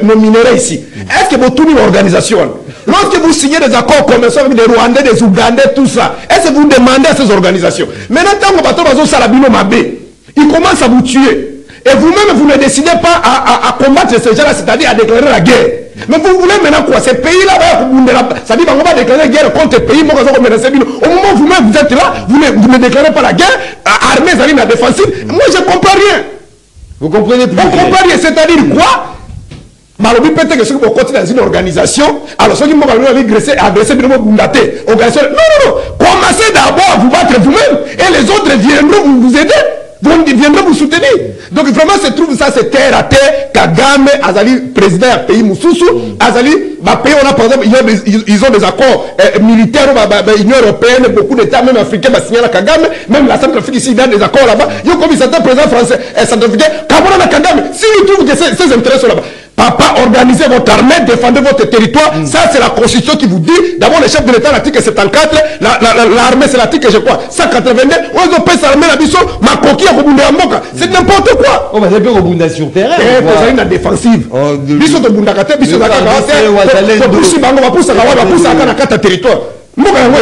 nos minéraux ici, est-ce que vous tournez l'organisation? Lorsque vous signez des accords commerciaux avec des Rwandais, des Ougandais, tout ça, est-ce que vous demandez à ces organisations? Maintenant, tant que bateau va Salabino Mabé, ils commencent à vous tuer. Et vous-même, vous ne décidez pas à combattre ces gens-là, c'est-à-dire à déclarer la guerre. Mais vous voulez maintenant quoi? Ces pays-là, ça dit qu'on va déclarer guerre contre les pays. Au moment où vous-même vous êtes là, vous ne déclarez pas la guerre, armée, ça dit la défensive. Moi, je ne comprends rien. Vous comprenez plus? On comprend rien, c'est-à-dire quoi? Malobi peut-être que ceux qui vont continuer dans une organisation, alors ceux qui vont agresser, organisation. Non. Commencez d'abord à vous battre vous-même et les autres viendront vous aider. Viendront vous soutenir. Donc vraiment, se trouve ça, c'est terre à terre. Kagame, Azali, président du pays Moussoussou, Azali, pays, on a par exemple, ils ont des accords militaires, l'Union européenne, beaucoup d'États, même africains, signé à Kagame, même la Centrafrique ici, il y a des accords là-bas. Ils ont comme certains présidents français, Centrafricains, Kagame, s'ils trouvent que ces intérêts sont là-bas. Papa, organisez votre armée, défendez votre territoire. Ça, c'est la constitution qui vous dit. D'abord, le chef de l'État, l'article 74, l'armée, c'est l'article, je crois, 182. On a payé l'armée, la biso, ma coquille, c'est n'importe quoi. On va faire Robunda sur terrain. Vous avez une défensive. Biso de Bundakate, biso de Bundakate, territoire.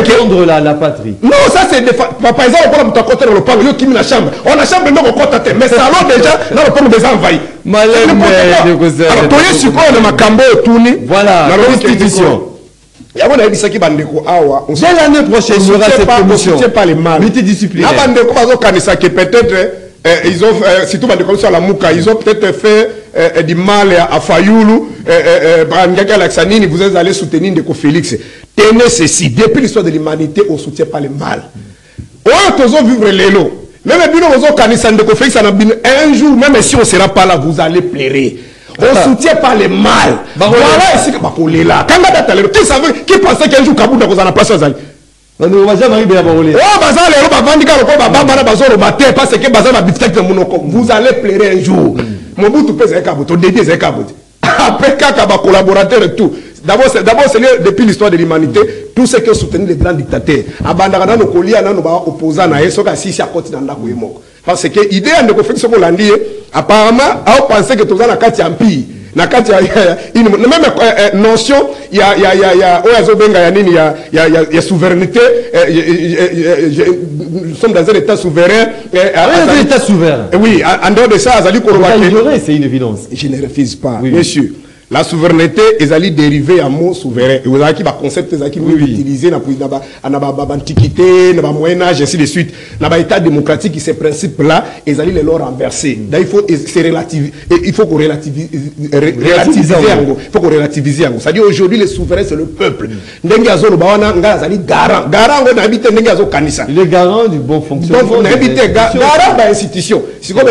Défendre la patrie. Non, ça c'est par exemple, on a côté dans le parc, qui met la chambre. On a chambre non côté, mais ça alors déjà, là le parc déjà envahi. Malem alors toi sur quoi on a Makambo tourné. Voilà, la constitution. Il y a un qui bandeko awa. Dès l'année prochaine, il y aura cette commission. On ne pas les mal. Multidisciplinaire. La bandeko bazo kanisa que peut-être ils ont surtout bandeko sur la Mouka, ils ont peut-être fait du mal à Fayoulou, Brangaka Laxanini, vous allez soutenir Ndeko Félix. Tenez ceci, depuis l'histoire de l'humanité, on ne soutient pas le mal. On peut vivre les lots. Même un jour, même si on ne sera pas là, vous allez pleurer. On ne soutient pas le mal. Voilà, ici, qui pensait qu'un jour, Kabouda vous en a place aux amis? On ne va jamais arriver à Barolé. Vous allez pleurer un jour. Mobutu peut être Kabouto, Dédé c'est Kabouto. Après, Kaba collaborateur et tout. D'abord, c'est depuis l'histoire de l'humanité, tout ce qui ont soutenu les grands dictateurs. Abandana no kolia na no ba opposant na yeso ka sisi akoti na ndako yemoko. Parce que idée de conflit sur l'andi apparemment a pensé que tout ça na kati empire. Na kati une même notion il y a oyazo benga ya nini ya souveraineté nous sommes dans un état souverain un état souverain. Oui, en dehors de ça azali ko c'est une évidence. Je ne refuse pas. Oui. Bien sûr. La souveraineté est allée dériver à mot souverain. Et vous avez qui va concept qui nous utiliser dans l'antiquité, dans le Moyen Âge, ainsi de suite. Dans l'État démocratique, ces principes-là, ils allaient les leur renverser. Il faut il faut qu'on relativise. Il faut qu'on relativise. C'est-à-dire aujourd'hui, les souverains, c'est le peuple. Il est garant du bon fonctionnement. Garant d'institution. C'est comme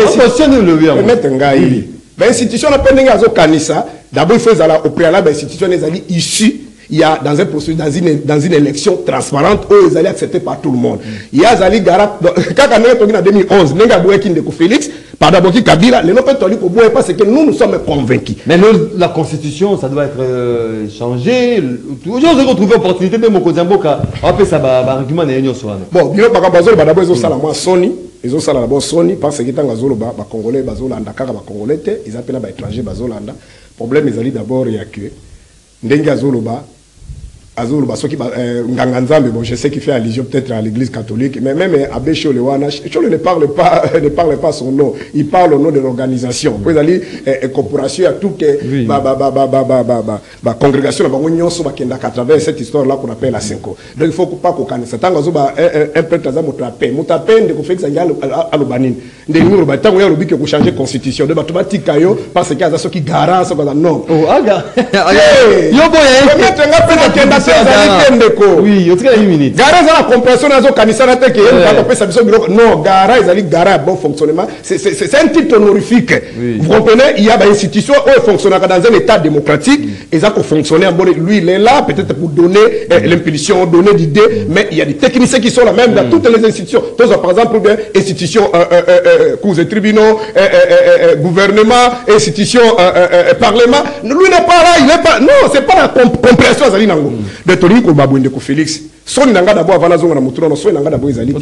l'institution n'a pas de canissa. D'abord, il faut au préalable l'institution est issue. Il y a dans un processus, dans une élection transparente où ils allaient accepter par tout le monde. Il y a Zali Gara, quand on est en 2011, Nenga Bouekin de Félix, par d'abord qui Kabila, les noms tandis pour Boué parce que nous sommes convaincus. Mais la constitution, ça doit être changé. Aujourd'hui, on retrouve l'opportunité de Mokozamboka. On peut ça, argument n'est pas soit. Bon, bien par rapport d'abord ils ont ça la moi Sony, ils ont ça d'abord Sony parce que tant Zolo ba Congolais, Bazolanda, Kaka ba Congolais, ils appellent ba étranger Bazolanda. Problème ils allaient d'abord il y a que Ndenga Zoloba Azul, bon, je sais qu'il fait allusion peut-être à l'église catholique, mais même Abbé Chole ne parle pas son nom, il parle au nom de l'organisation. Vous allez corporation à tout que congrégation à travers cette histoire-là qu'on appelle la Cinco. Donc il faut pas qu'on connaisse. Tant un prêtre à Moutapé, de conflit à l'Obanine. Des numéros, tant qu'on a que vous changez la constitution, de automatique parce qu'il y a qui garant, non. Oh, aga. Oui, il y a une minute. Gara, la compréhension dans non, Gara, ils allaient Gara, bon fonctionnement. C'est un titre honorifique. Vous comprenez? Il y a une institution où il fonctionne dans un état démocratique. Et ça, pour fonctionner en bon, lui, il est là, peut-être pour donner l'impulsion, donner l'idée. Mais il y a des techniciens qui sont là même dans toutes les institutions. Par exemple, institutions, cours et tribunaux, gouvernement, institutions, parlement. Lui n'est pas là, il n'est pas. Non, c'est pas la compréhension. De Tori ko babunde ko Félix son nanga d'abord avant la zone na mutuno so nanga d'abord ezali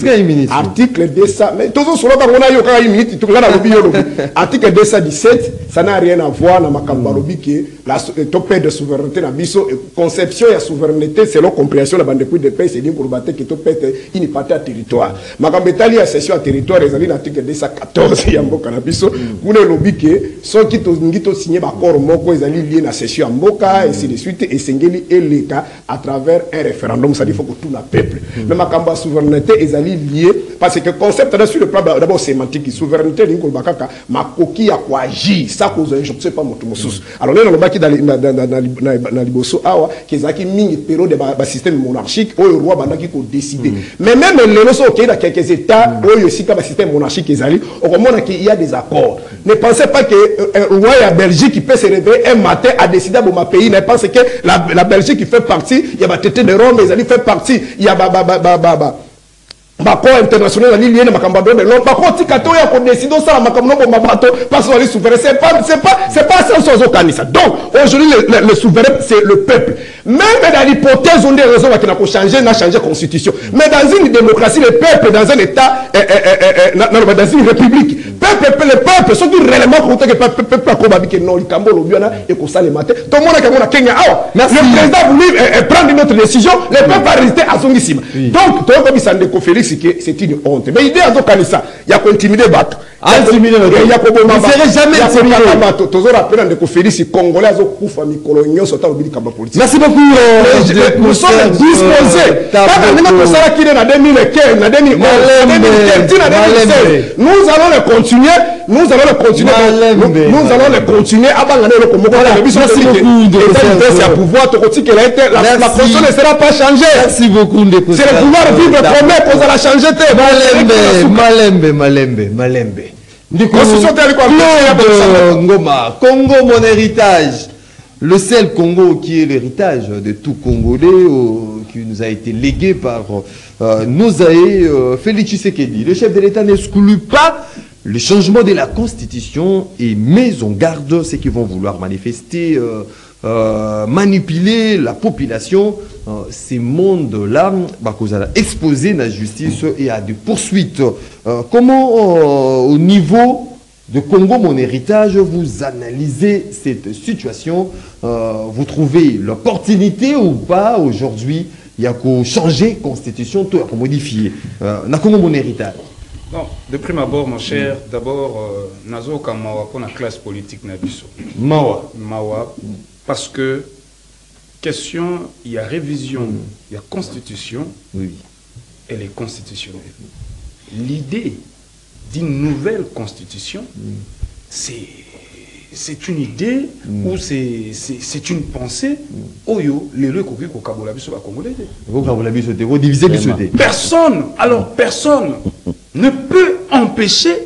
article 200 mais toujours sur la on a yo ka une minute tout là na lobi yo lobi article 217 ça n'a rien à voir na makamba lobi que la topé de souveraineté na biso conception ya souveraineté selon compréhension la bande de paix c'est dit pour battre que topé une partie à territoire makamba etali ya cession à territoire ezali na article 214 ya mboka na biso kuna lobi que so qui to ngito signer ba accord moko ezali lié na cession à mboka et ainsi de suite et sengeli eleka à travers un référendum ça dit faut que tout le peuple mais ma kamba souveraineté est lié parce que concept sur le plan d'abord sémantique souveraineté ni ko bakaka makoki ya kwa agir ça cause je sais pas moto mosusu alors là on baki dans liboso awa kezaki mingi période de système monarchique où le roi bandaki ko décider mais même les leçons qui dans quelques états où aussi ka système monarchique ezali on remonte qu'il y a des accords ne pensez pas que un roi à Belgique qui peut se réveiller un matin à décider pour ma pays ne pense que la Belgique qui fait partie il y a ba tête de Rome mais elle fait partie il y a Bako international lié na makambado de l'autre bako tikato ya ko décider ça makamno ko mabato parce que les souverains c'est pas ça sans canisa donc aujourd'hui le souverain c'est le peuple même dans l'hypothèse on des raisons qui n'a pas changé n'a changé constitution mais dans une démocratie le peuple dans un état dans une république le peuple ceux qui réellement comptent que peuple pas comme que non il cambo lobiana et que ça le matin tout le monde qui a Kenya le président voulu prendre une autre décision le peuple a résisté à son issime donc toi comme ça ne conférence c'est une honte mais l'idée à ça il y a qu'intimider battre intimider il y a que jamais intimider toujours rappeler de conférence congolais azo kufa mikolonyo sota obili kamba politique merci beaucoup nous sommes disposés quand même que ça qui est en 2015 en 2011 nous allons le continuer nous allons le continuer avant l'année le Congo merci beaucoup de pouvoir te retirer que la constitution ne sera pas changée merci beaucoup de c'est le pouvoir vivre premier qu'on va la changer Malembe Ngoma Congo mon héritage le seul Congo qui est l'héritage de tout Congolais qui nous a été légué par nos aïeux Félix Tshisekedi le chef de l'État n'exclut pas le changement de la constitution et met en garde ceux qui vont vouloir manifester manipuler la population, ces mondes-là, exposés à la justice et à des poursuites. Comment, au niveau de Congo, mon héritage, vous analysez cette situation? Vous trouvez l'opportunité ou pas aujourd'hui? Il y a qu'à changer la constitution, tout à modifier. Congo, mon héritage. Bon. De prime abord, mon cher, d'abord, nazo kamawa pour la classe politique nabiso. Mawa. Mawa, parce que question, il y a révision, il y a constitution, Oui. elle est constitutionnelle. L'idée d'une nouvelle constitution, c'est une idée ou c'est une pensée. Oyo, les lieux qu'on a Kabola biso ba congolais. Vous divisez bisoté. Personne, alors personne ne peut empêcher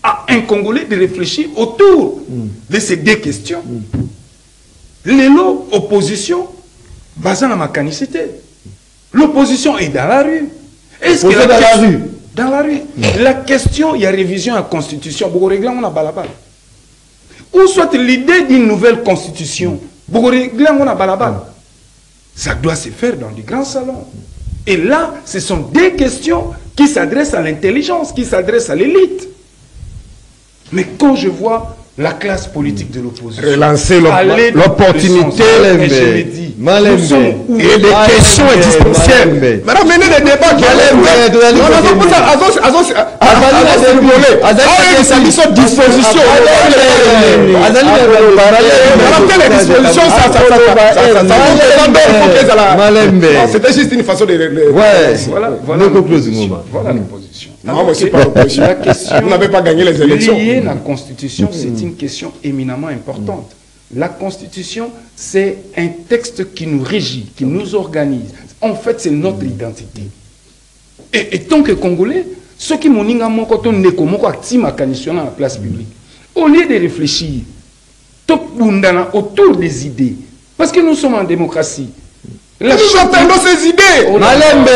à un Congolais de réfléchir autour de ces deux questions. L'élo, opposition, basant la mécanicité. L'opposition est dans la rue. Est-ce que dans la rue? Dans la rue. La question, il y a révision à la Constitution. Beaucoup de règlements, on a balabal. Ou soit l'idée d'une nouvelle Constitution. Beaucoup de règlements, on a balabal. Ça doit se faire dans du grand salon. Et là, ce sont des questions qui s'adressent à l'intelligence, qui s'adressent à l'élite. Mais quand je vois la classe politique de l'opposition relancer l'opportunité et je me dis, Malembe. nous sommes où? et des questions existentielles. Mais ramenez des débats qui disposition. C'était juste une façon de... Voilà l'opposition. Voilà l'opposition. Non, moi, c'est pas l'opposition. La question Vous n'avez pas gagné les élections. liée à la Constitution, c'est une question éminemment importante. La Constitution, c'est un texte qui nous régit, qui nous organise. En fait, c'est notre identité. Et tant que Congolais, ceux qui m'ont dit que nous sommes dans la place publique, au lieu de réfléchir autour des idées, parce que nous sommes en démocratie, nous entendons ces idées. Malembe.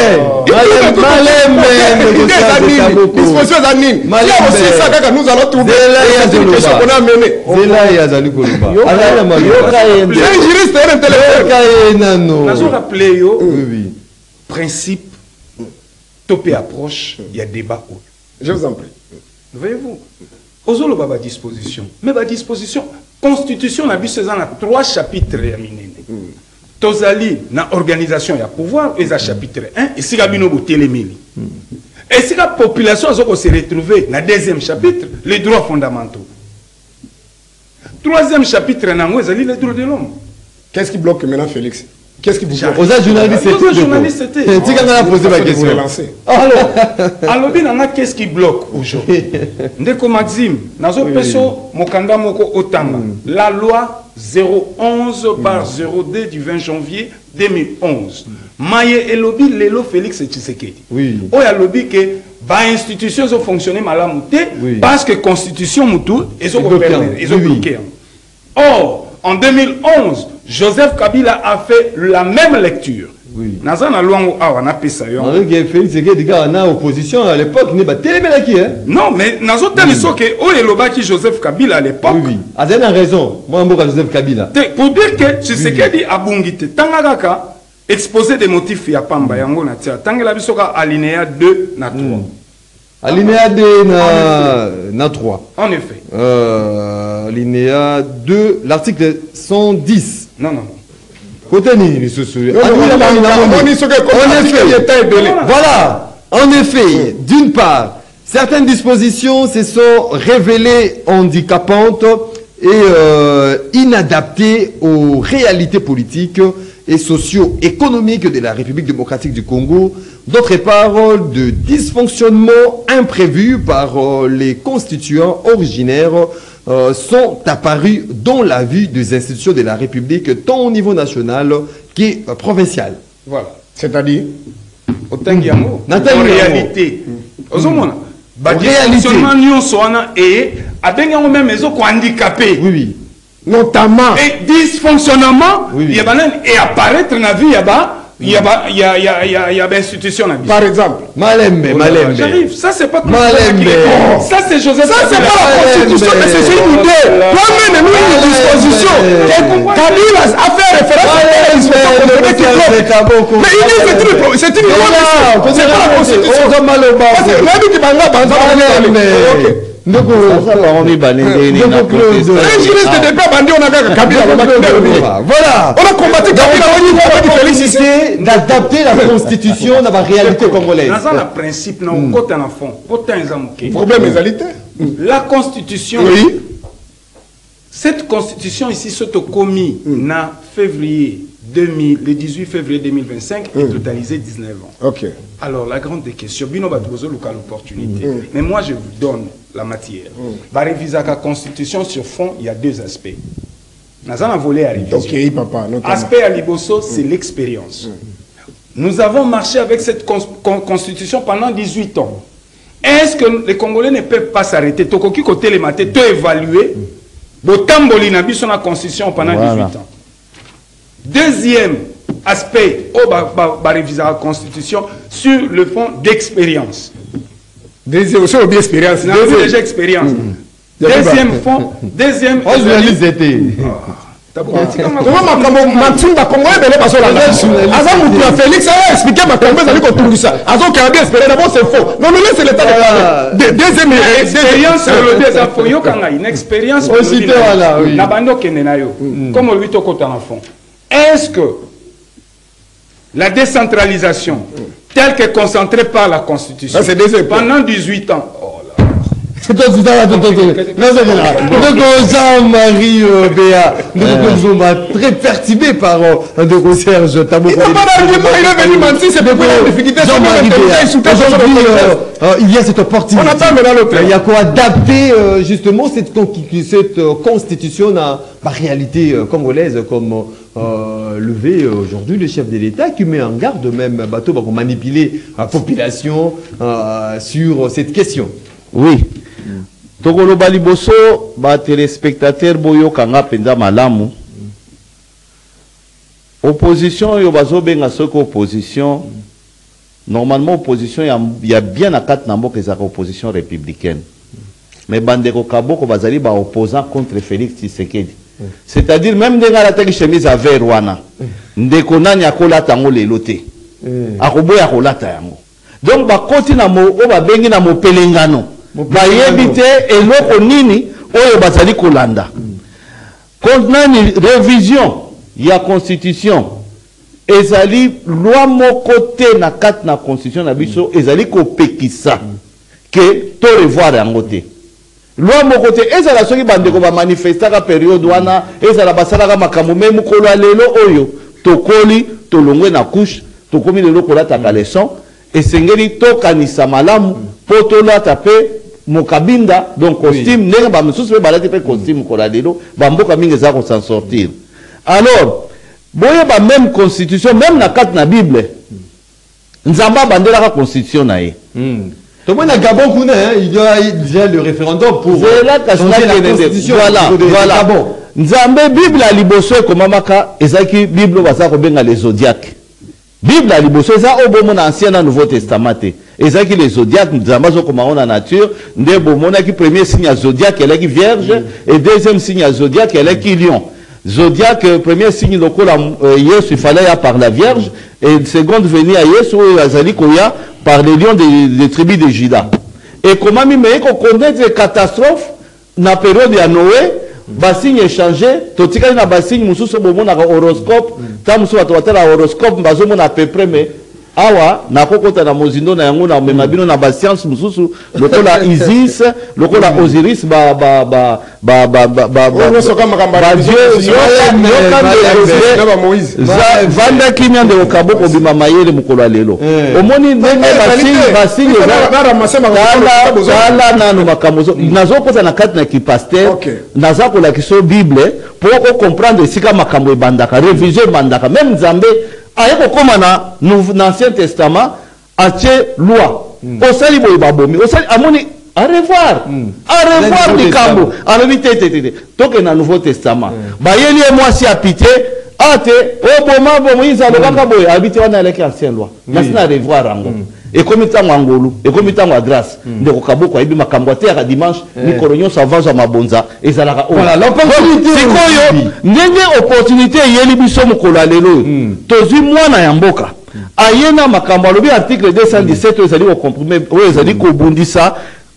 Disposition d'Anine. Il y a aussi ça que nous allons trouver. C'est une question qu'on a menée. C'est un juriste et un intellectuel. Nous avons rappelé principe, topé approche, il y a débat. Je vous en prie. Voyez-vous, Ozolo Baba disposition. Mais la disposition, constitution, on a vu ces ans 3 chapitres. Tozali, na organisation, il y a pouvoir, et ça chapitre 1, et si la binobo téléméli. Et si la population se retrouve dans le 2e chapitre, les droits fondamentaux. 3e chapitre, les droits de l'homme. Qu'est-ce qui bloque maintenant, Félix? Qu'est-ce qui vous bloque? Aux journalistes, c'était. Tu as posé ma question. Alors, qu'est-ce qui bloque aujourd'hui? Ndeko Maxime, nazo peso mokanda moko otanga. La loi 011/02 du 20 janvier 2011. Maye et lobby Lelo Félix Tshisekedi. Oui. Oya lobby que ba institutions ont fonctionné malamuté parce que constitution mutu ils ont bloqué. Or, en 2011, Joseph Kabila a fait la même lecture. Oui. Nazana Luango Awa na pesa yo. Félix Tshisekedi en opposition à l'époque n'est pas tellement qui hein. Non, mais nazo taliso que Oyelobaki Joseph Kabila à l'époque. Oui. A raison. Moi mboka Joseph Kabila. Pour dire que Tshisekedi a bungité tangaka exposé des motifs ya pamba yango na tia. Tangela bisoka alinéa 2 na 3. Alinéa 2 na 3. En effet. Alinéa 2, l'article 110. Non. Voilà. En effet, d'une part, certaines dispositions se sont révélées handicapantes et inadaptées aux réalités politiques et socio-économiques de la République démocratique du Congo. D'autre part, de dysfonctionnements imprévus par les constituants originaires sont apparus dans la vue des institutions de la République, tant au niveau national que provincial. Voilà. C'est-à-dire en réalité, handicapé. Oui. Notamment. Et dysfonctionnement, il y a et apparaître dans la vie, il y a institution. Par exemple, Malembe. J'arrive. Ça, c'est pas Malembe. Ça, c'est Joseph. Ça, c'est pas la constitution, mais c'est une idée. Toi-même, nous, une disposition. Kabila a fait référence à l'institution. Mais il dit c'est une loi. C'est pas la constitution. ndeko ça va on mi banende ni na un juriste de pas bandé on a Kabila voilà on a combattu Kabila on a félicité d'adapter la constitution dans la réalité congolaise. Dans le principe non côté en fond autant ils problème égalité la constitution cette constitution ici s'est commis en février 2000, le 18 février 2025 est totalisé 19 ans. Ok. Alors la grande question, bino batozo local opportunité. Mais moi je vous donne la matière. Bah réviser la constitution sur fond, il y a deux aspects. Nous avons volé à réviser. Ok, papa. Aspect à Liboso, c'est l'expérience. Nous avons marché avec cette constitution pendant 18 ans. Est-ce que les Congolais ne peuvent pas s'arrêter? Tokoki côté les matés, te évaluer. Botamboli na biso na constitution pendant 18 ans. Deuxième aspect, réviser la constitution sur le fond d'expérience. Deuxième expérience. Déjà expérience. Deuxième fond, deuxième. Félix a expliqué ma c'est faux. Non, mais c'est l'état. Deuxième expérience sur le désaffoyokanga, une expérience comme on lui toque en fond. Est-ce que la décentralisation telle que concentrée par la Constitution pendant 18 ans, Jean-Marie Béa, nous sommes très perturbés par de Serge Tabo. Il y a cette opportunité. Il y a quoi adapter justement cette constitution à la réalité congolaise comme levé aujourd'hui le chef de l'État qui met en garde même bateau pour manipuler la population sur cette question. Oui. Tokolo baliboso ba téléspectateur boyo kanga penza malamu. Opposition yo bazo benga soko opposition. Normalement opposition y a bien à quatre nambo que ça opposition républicaine. Mais bandeko kaboko bazali ba opposant contre Félix Tshisekedi. C'est-à-dire même denga la teki chemise à vert wana. Ndeko nani akola tango lelo te. Akoboya kolata yango. Donc ba koti na mo o ba bengi na mo pelengano. Bayebite eloko nini oyo bazali kolanda. Kontinani révision ya constitution ezali loi moko te na kat na constitution na biso ezali ko pekisa que to revoir yango te. Loi moko te ezala soki bandeko ba manifestaka période wana ezala basalaka makambo me mukolo lelo oyo tokoli tolongwe na couche tokomi lelo kolata ka leçon esengeli tokanisa malamu po tolata pe mokabinda donc costume ndenge ba mususu pe balati pe costume kola lelo bamboka mingi za ko s'en sortir. Alors boye ba même constitution même na carte na bible nzamba bandela ka constitution na ye. Tout le monde a Gabon kuna il y a déjà le référendum pour changer la constitution. Voilà. Nzambe bible a liboso ko mamaka ezaki bible baza ko benga les zodiaques. Bible a liboso eza obomo na ancien na nouveau testament. Ezaki les zodiaques nzamba zo koma na nature nde bomona ki premier signe à zodiaque elle est vierge et deuxième signe à zodiaque elle est lion. Zodiaque premier signe lokola Yesu fallait ya par la vierge et seconde venue à Yesu azali koya par les lions des tribus de Juda. Et comment mi me ko connaître des catastrophes na période ya Noé basigne échangé totika na basigne mususu bomona ka horoscope ta mususu batwatela horoscope bazomona à peu près mais awa na kokota na mozindo na yango na memabino na ba science mususu lokola Isis lokola Osiris vanda kimia de okaboko bima mayele mukolo lelo omoni ndenge basigne kala nanu makamozo nazokoza na kati na kipaster nazakola kiso bible pour comprendre sika makambo ebandaka réviser bandaka même Nzambe ayeko koma na l'Ancien Testament atie loi osali boye babomi osali amoni à revoir likambo alobi te toke na Nouveau Testament bayeli moi si apité ate oboma bomo izalo kaka boye habité wana avec ancien loi nasina revoir rango et comme tango ngolu et comme tango grâce ndeko kaboko ayibi makambo te ya dimanche ni koronyo savanza mabonza ezalaka voilà l'opportunité sikoyo ndenge opportunité yeli biso mukolo lelo tozwi mwana ya mboka ayena makambo alobi article 217 ezali ko comprimer ezali ko bundisa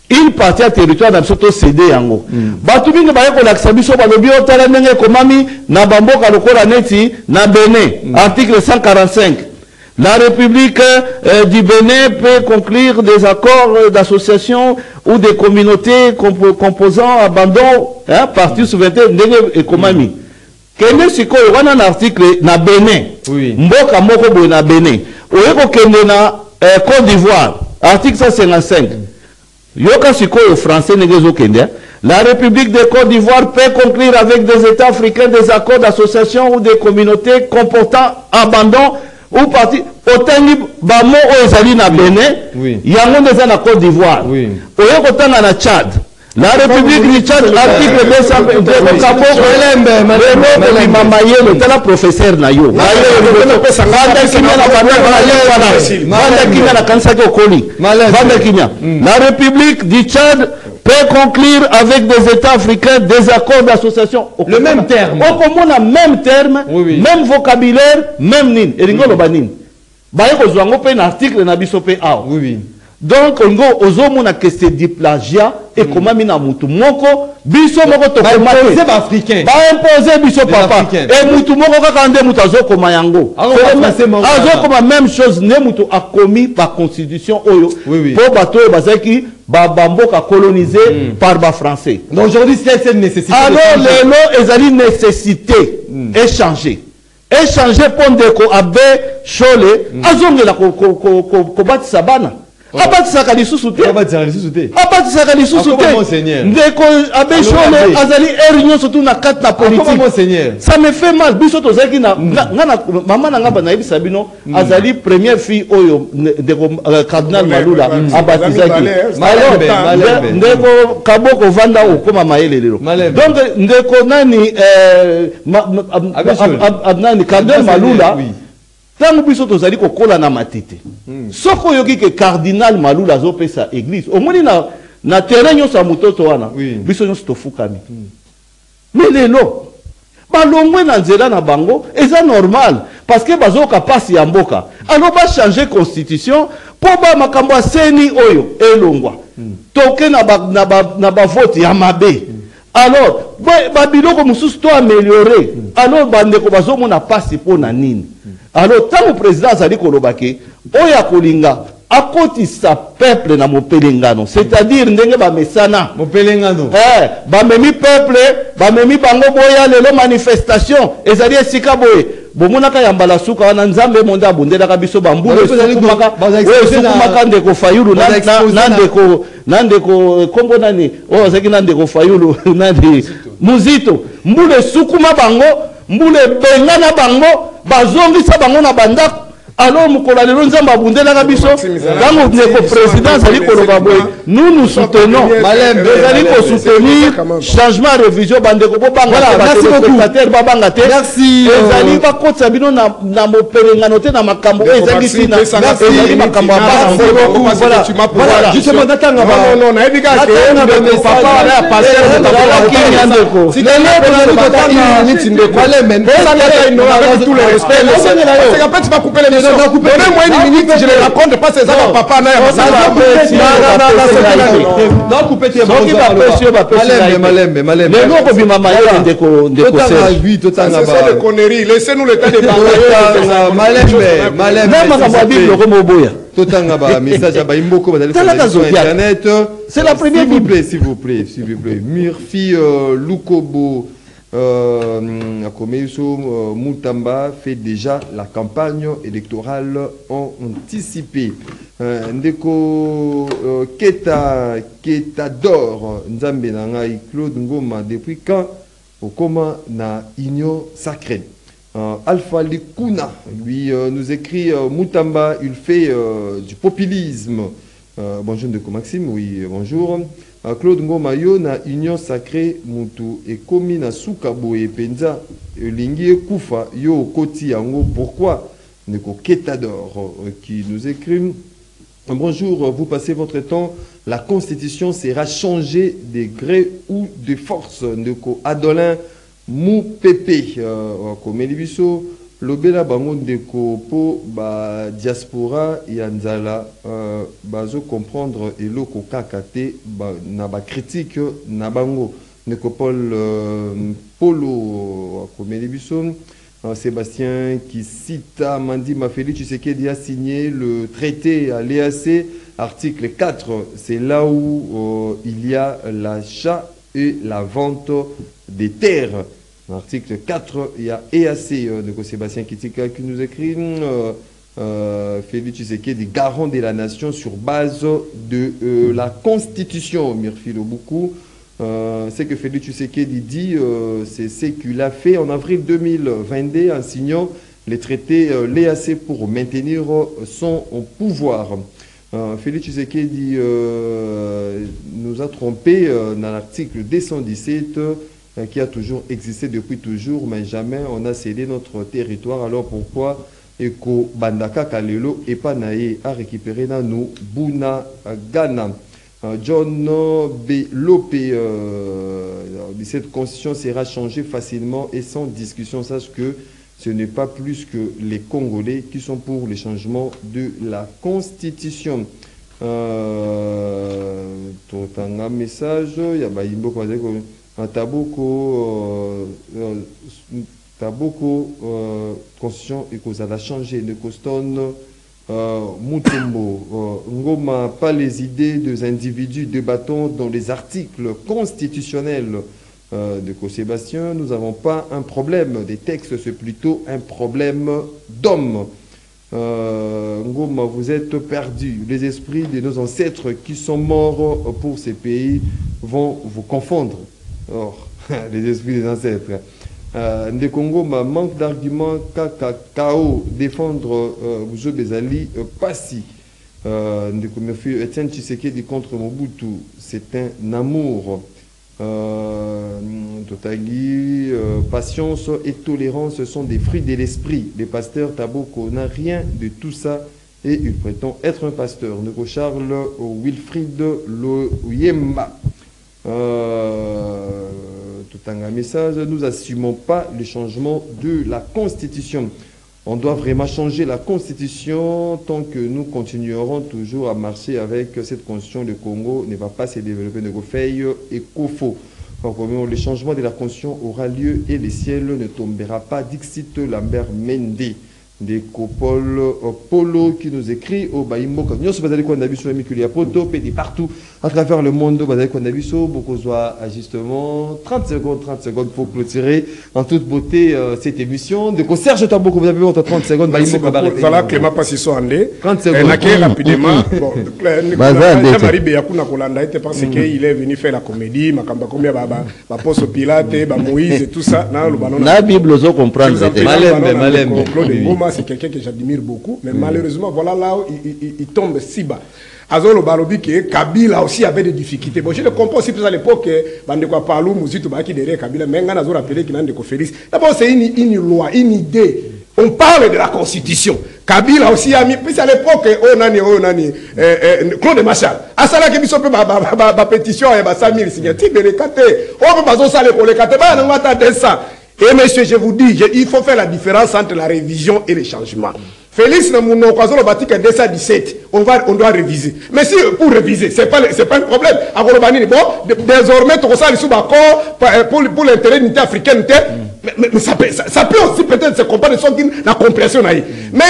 une partie à territoire na biso to cédé yango bato mingi baye kolakisa biso balobi otala ndenge ekomami na bamboka lokola neti na Bénin article 145 la République du Bénin peut conclure des accords d'association ou des communautés composant abandon partie souveraineté ndenge ekomami kende sikoyo wana na article na Bénin mboka moko boye na Bénin oye kokende na Côte d'Ivoire article 155 Yoka sikoyo français negezo kende. La République de Côte d'Ivoire peut conclure avec des États africains des accords d'association ou des communautés comportant abandon ou partie. Otengi bamo ozali na Bénin. Yango neza na Côte d'Ivoire. Oyo kotanga na Tchad. La République du Tchad, article 200, le professeur Nayo. La République du Tchad peut conclure avec des États africains des accords d'association. Le même terme. Au commun, même terme, même vocabulaire, même nin. Et ringolo banin. Baye ko zwango pe na article na biso pe aw. Donc on go ozomona que c'est du plagiat et comment mina mutu moko biso moko to imposer ba africain ba imposer biso papa et mutu moko kaka nde mutu azokoma yango azokoma même chose ne mutu a commis par constitution oyo pour bato bazaki ba bamboka colonisé par ba français. Donc aujourd'hui c'est une nécessité. Alors les lois ezali nécessité échanger pour ndeko abe chole azongela ko batisa bana abatisaka lisusu te abatisaka lisusu te ndeko abe chole azali réunion surtout na kati na politique ça me fait mal biso tozaki na ngana mama na ngaba na yebisa bino azali première fille oyo ndeko cardinal Malula abatizaki ndeko kaboko vanda okoma mayele lelo donc ndeko nani nani cardinal Malula tango biso tozali kokola na matete soko yoki ke cardinal Malula azopesa église omoni na terrain nyonso ya mototo wana biso nyonso tofukami mais lelo balongwe na nzela na bango eza normal parce que bazoka pasi ya mboka alors ba changer constitution po ba makambo ya seni oyo elongwa toke na ba vote ya mabe alors ba biloko mususu to améliorer alors bandeko bazomona pasi po na nini. Alors, tant que le président Azali Kolobake, Oya Kolinga, à côté sa peuple na mopelengano, c'est-à-dire ndenge ba mesana. Mopelengano. Ba memi peuple, ba memi bango boya lelo manifestation, ezali esika boye. Bomonaka yambala suka wana nzambe monda bundela kabiso bambulu sukumaka ndeko fayulu nandeko kombo nani o zaki nandeko fayulu nandi muzito mbule sukuma bango mbule bengana bango bazongisa bango na bandako alors mukolo lelo nzamba abundelaka biso tango ndeko président azali koloba boye nous soutenons ezali kosoutenir changement révision bandeko bobanga téléspectateur babanga te ezali bakotisa bino na mopelengano te na makambo ezali sina ezali makambo ya voilà justement natanga non nayebi kaka ke papa ala passer kinya ndeko tous les respects c'est qu'après tu vas couper les donnez-moi une minute, je les raconte pas ces gens papa na laissez-nous le temps de internet. C'est la première s'il vous plaît Murphy Lukobo Moutamba fait déjà la campagne électorale anticipée. Ndeko Ketador Nzambe Nangai Claude Ngoma depuis quand au coma na union sacrée. Alpha Likuna lui nous écrit Moutamba, il fait du populisme. Bonjour Ndeko Maxime, oui bonjour. Claude Ngoma yo na union sacrée mutu et komi na sukabo et penza lingi kufa yo koti yango pourquoi Ndeko Ketador qui nous écrit bonjour, vous passez votre temps, la constitution sera changée de gré ou de force. Ndeko Adolin Mou Pépé comme Elibiso lobela bango ndeko po ba diaspora ya nzala bazo comprendre eloko kaka te na ba critique na bango ndeko Polo Komeli biso Sébastien qui cite Mandi Mafeli Tshisekedi a signé le traité à l'EAC article 4, c'est là où il y a l'achat et la vente des terres. Article 4, il y a EAC, de Sébastien Kitika qui nous écrit Félix Tshisekedi, garant de la nation sur base de la Constitution. Mirfilo beaucoup. C'est que Félix Tshisekedi dit, c'est ce qu'il a fait en avril 2022 en signant les traités l'EAC pour maintenir son pouvoir. Félix Tshisekedi nous a trompé dans l'article 217 qui a toujours existé depuis toujours, mais jamais on a cédé notre territoire. Alors pourquoi Eko Bandaka Kalelo et Panae a récupéré dans nous Buna Ghana? John B. Lopé, cette constitution sera changée facilement et sans discussion. Sache que ce n'est pas plus que les Congolais qui sont pour le changement de la constitution. Tout un message, il y a Taboko, constitution et cause à la changer, ne costonne Mutombo, Ngoma, pas les idées des individus débattons dans les articles constitutionnels de Co-Sébastien. Nous n'avons pas un problème des textes, c'est plutôt un problème d'hommes. Ngoma, vous êtes perdus. Les esprits de nos ancêtres qui sont morts pour ces pays vont vous confondre. Or, les esprits des ancêtres. Ndé Congo, manque d'arguments, KO, défendre Boujo Bezali, Passi. Ndé Komefu, Etienne Tshisekedi contre Mobutu, c'est un amour. Totali, patience et tolérance sont des fruits de l'esprit. Le pasteur Taboko n'a rien de tout ça et il prétend être un pasteur. Ndeko Charles Wilfried Loyemba. Tout un message, nous n'assumons pas le changement de la Constitution. On doit vraiment changer la Constitution tant que nous continuerons toujours à marcher avec cette Constitution. Le Congo ne va pas se développer de Gofeille et Kofo. Le changement de la Constitution aura lieu et le ciel ne tombera pas. Dixit Lambert Mende. Des Polo qui nous écrit au Baïmo comme nous sommes partout à travers le monde beaucoup justement 30 secondes pour clôturer en toute beauté cette émission de Serge Tamboko vous avez entre 30 secondes voilà Clément Passisso Andé 30 secondes rapidement parce qu'il est venu faire la comédie Makamba combien Poso Pilate Moïse et tout ça la Bible vous comprendre c'est quelqu'un que j'admire beaucoup, mais malheureusement, voilà là où il tombe si bas. Azolo Balobi que Kabila aussi avait des difficultés. Bon, je le comprends aussi à l'époque, Bandekwa Palou, Mouzitou Baki derrière Kabila, mais on a rappelé qu'il a un Félix. D'abord, c'est une loi, une idée. On parle de la Constitution. Kabila aussi a mis, puis à l'époque, Claude Machal. À ça là, qui sont ma pétition, et ma 100 000 signatures, mais les catés. On peut pas s'en pour les catés, on va attendre ça. Et monsieur, je vous dis, il faut faire la différence entre la révision et le changement. Félix, on doit réviser. Mais si pour réviser, c'est pas un problème. Bon, désormais, pour l'intérêt de l'unité africaine, mais ça peut aussi peut-être se comprendre la compréhension. Mais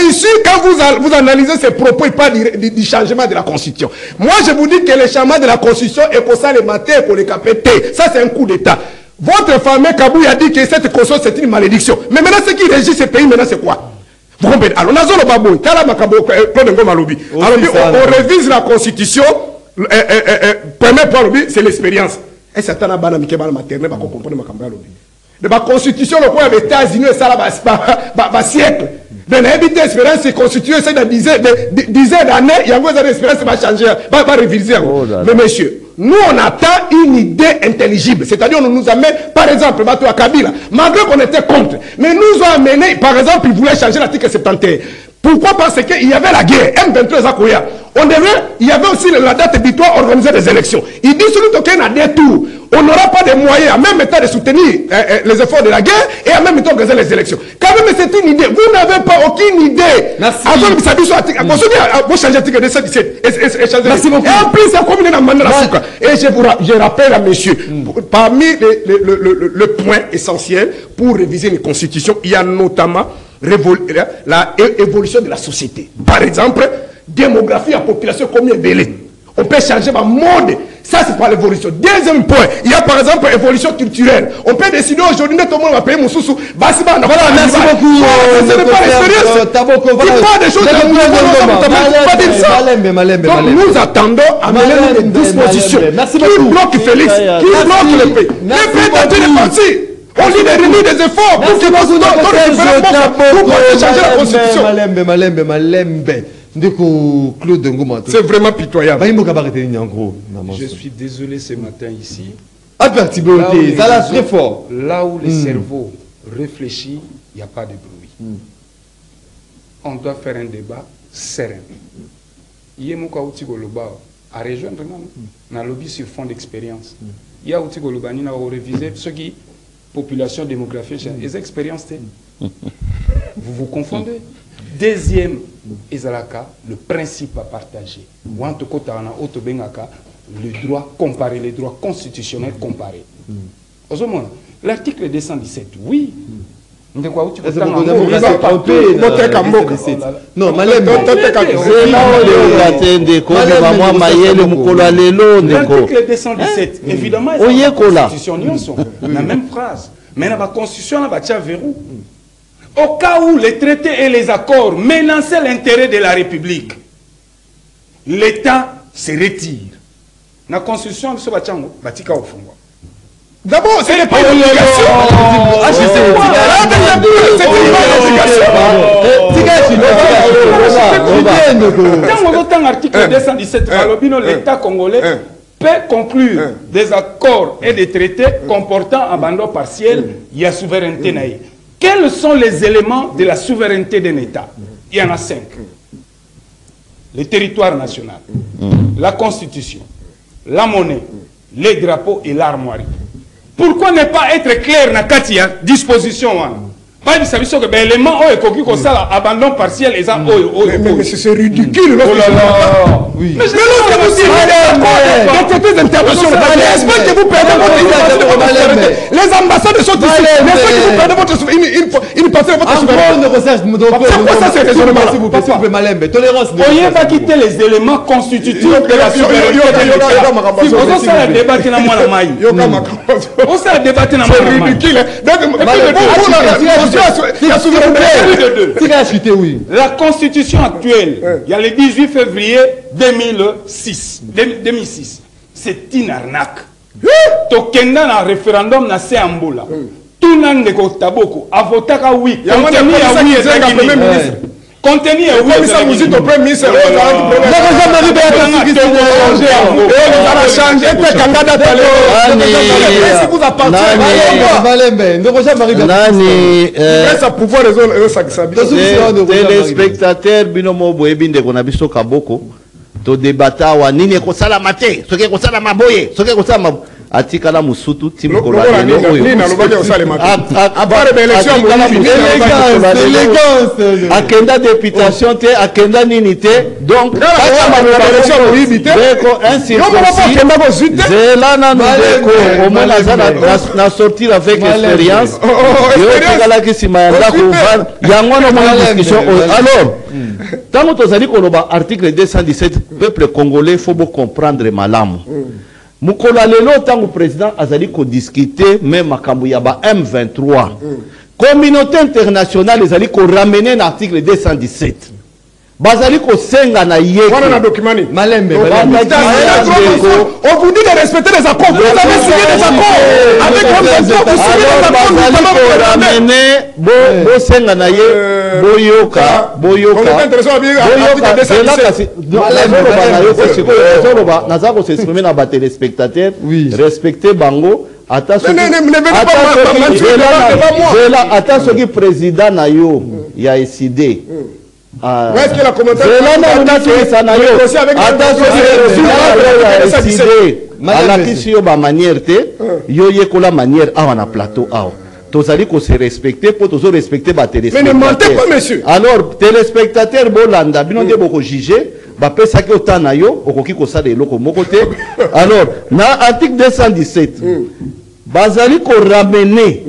ici, quand vous analysez ces propos, il parle du changement de la Constitution. Moi, je vous dis que le changement de la Constitution est pour ça les matins, pour les capter. Ça, c'est un coup d'État. Votre fameux Kabou a dit que cette constitution c'est une malédiction. Mais maintenant, ce qui régit ce pays, maintenant, c'est quoi? Vous comprenez? Alors, on révise la constitution. Premier point, c'est l'expérience. Et c'est un abana qui est maternel, pour comprendre la constitution, le point des États-Unis, ça va siècle. Mais l'espérance c'est constitué, c'est de dizaines d'années, il y a une espérance qui va changer, va réviser. Mais monsieur, nous on attend une idée intelligible. C'est-à-dire on nous amène, par exemple, Batou à Kabila, malgré qu'on était contre, mais nous ont amené, par exemple, ils voulaient changer l'article 71. Pourquoi? Parce qu'il y avait la guerre. M23 Zakoya. il y avait aussi la date butoir organiser des élections. Il dit celui qui a des tours, on n'aura pas de moyens en même temps de soutenir les efforts de la guerre et en même temps organiser les élections. Quand même, c'est une idée. Vous n'avez pas aucune idée. Merci. Merci beaucoup. Et en plus, c'est comme une mandat. Et je rappelle à monsieur, parmi le point essentiel pour réviser les constitutions, il y a notamment l'évolution de la société. Par exemple, démographie à population, combien d'élèves. On peut changer ma mode. Ça, c'est pas l'évolution. Deuxième point, il y a par exemple l'évolution culturelle. On peut décider aujourd'hui, tout le monde va payer mon sous-sous. Voilà, merci beaucoup. Ce n'est pas l'expérience. Tu parles des choses pas dire ça. Donc nous attendons à mener des dispositions qui bloquent Félix, qui bloquent le pays. Le pays est parti. On lui réunit des efforts pour que nous changer la constitution. C'est vraiment pitoyable. Je suis désolé ce matin ici. Très fort. Là où le cerveau réfléchit, il n'y a pas de bruit. On doit faire un débat serein. Yemuka Outigoloba a rejoindre un lobby sur fond d'expérience. Il y a Outigoloba qui a révisé ce qui population démographique, les expériences. Vous vous confondez. Deuxième, Ezalaka, le principe à partager. Ou en tout cas, le droit comparé, les droits constitutionnels comparés. L'article 217, oui. Non, l'article 217, évidemment, la constitution, la même phrase. Mais la constitution, elle va verrou. Au cas où les traités et les accords menaçaient l'intérêt de la République, l'État se retire. La constitution, elle va au fond. D'abord, ce n'est pas une obligation. Dans l'article 217, l'État congolais peut conclure des accords et des traités comportant abandon partiel et souveraineté naïe. Quels sont les éléments de la souveraineté d'un État? Il y en a 5. Le territoire national, la constitution, la monnaie, les drapeaux et l'armoirie. Pourquoi ne pas être clair dans la disposition? Pas de service que l'élément abandon partiel et ça. Mais c'est ridicule. Oh là là. Oui. Mais lorsque vous dites des interventions, est-ce que vous perdez votre souveraineté? Les ambassades sont ici. Est-ce que vous perdez votre souveraineté? Une partie de votre souveraineté. Pourquoi ça c'est raisonnement? Tolérance. On n'y a pas quitté les éléments constitutifs de la souveraineté. Si vous avez débattu dans moi la maille. On s'est débattu dans moi la maille. C'est ridicule. La constitution actuelle, il y a le 18 février 2006. C'est une arnaque. Tokenda na référendum na Seambola. Tout le monde est taboko. Avotaka oui. Contenu est oui. Comme ça, vous dites au premier ministre. Téléspectateur binomo boyebinde kona biso kaboko to debata wa nini ekosala mate soki ekosala maboye soki ekosala maboye atikala musutu timu kola lelo oyo akenda députation te akenda nini te donc zela na ndeko au moins na sortir avec expérience yotikalaki nsima ya ndako yango no mona discussion alors tango tozali koloba article 217 peuple congolais faut beau comprendre malamu mukolo lelo tango président azali ko discuter même makambo ya ba M23 communauté internationale ezali ko ramener l'article 217 bazali ko senga na yeke voilà na document Malembe on vous dit de respecter les accords vous avez signé des accords avec M23 vous signez des accords ramener bo senga na ye boyoka nazako s'exprimer na ba téléspectateurs respecter bango ata soki président na yo ya SID est-ce que la commentaire alakisi yo bamanière te yo yekola manière awa na plateau awa tozali ko se respecter po tozo respecter ba téléspectateur. Alors téléspectateur bolanda bino nde boko juger bapesaki ota na yo okoki kosala eloko moko te. Alors na article 217 bazali ko ramener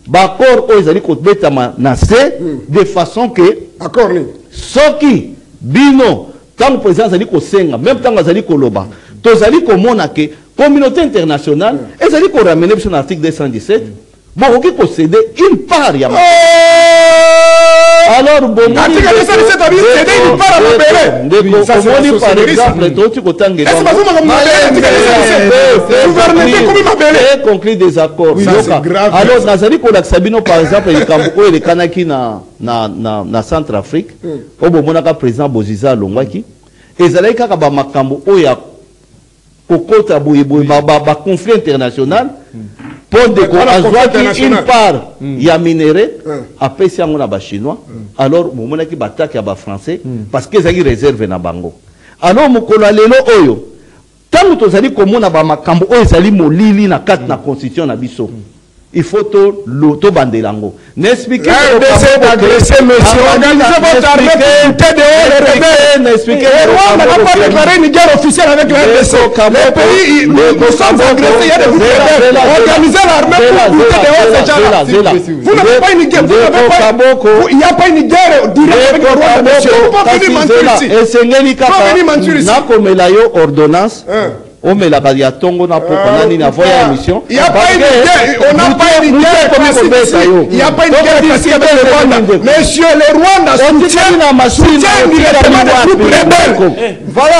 bakor oyo ezali kobetama na se de façon que accord ni soki bino tant président azali kosenga même tant azali koloba tozali komona ke communauté internationale ezali ko ramener biso na article 217 bokoki kosede une part ya alors bon article 217 abi céder une part à mabele ça c'est par exemple toti kotangela est-ce que vous m'avez gouvernement comme mabele conclure des accords alors nazali kolakisa bino par exemple likambo oyo elekanaki na Centrafrique oyo bomonaka président Boziza alongwaki ezalaki kaka bamakambo oyo kokota boyeboye baconflit international pour de une part ya minéré apesi yango na ba chinois alors momonaki bataki ya ba français parce que ezali réserve na bango alors mokolo lelo oyo tango tozali komona ba makambo oyo ezali molili na kati na constitution na biso il faut to bandelango n'expliquer d'agresser monsieur organisez votre armée pour dehors n'expliquer Rwanda n'a pas déclaré une guerre officielle avec le RDC les pays nous sommes agressés il y a des groupes organisez l'armée pour buter dehors ces gens-là vous n'avez pas une guerre il n'y a pas une guerre directe avec le Rwanda monsieur vous pouvez venir mentir ici nakomela yo ordonnance on met la badia tongo na poko nani na voya émission. Il n'y a pas une guerre, on n'a pas une guerre classique. Il n'y a pas une guerre classique avec le Rwanda. Monsieur, le Rwanda soutient directement les groupes rebelles. Voilà.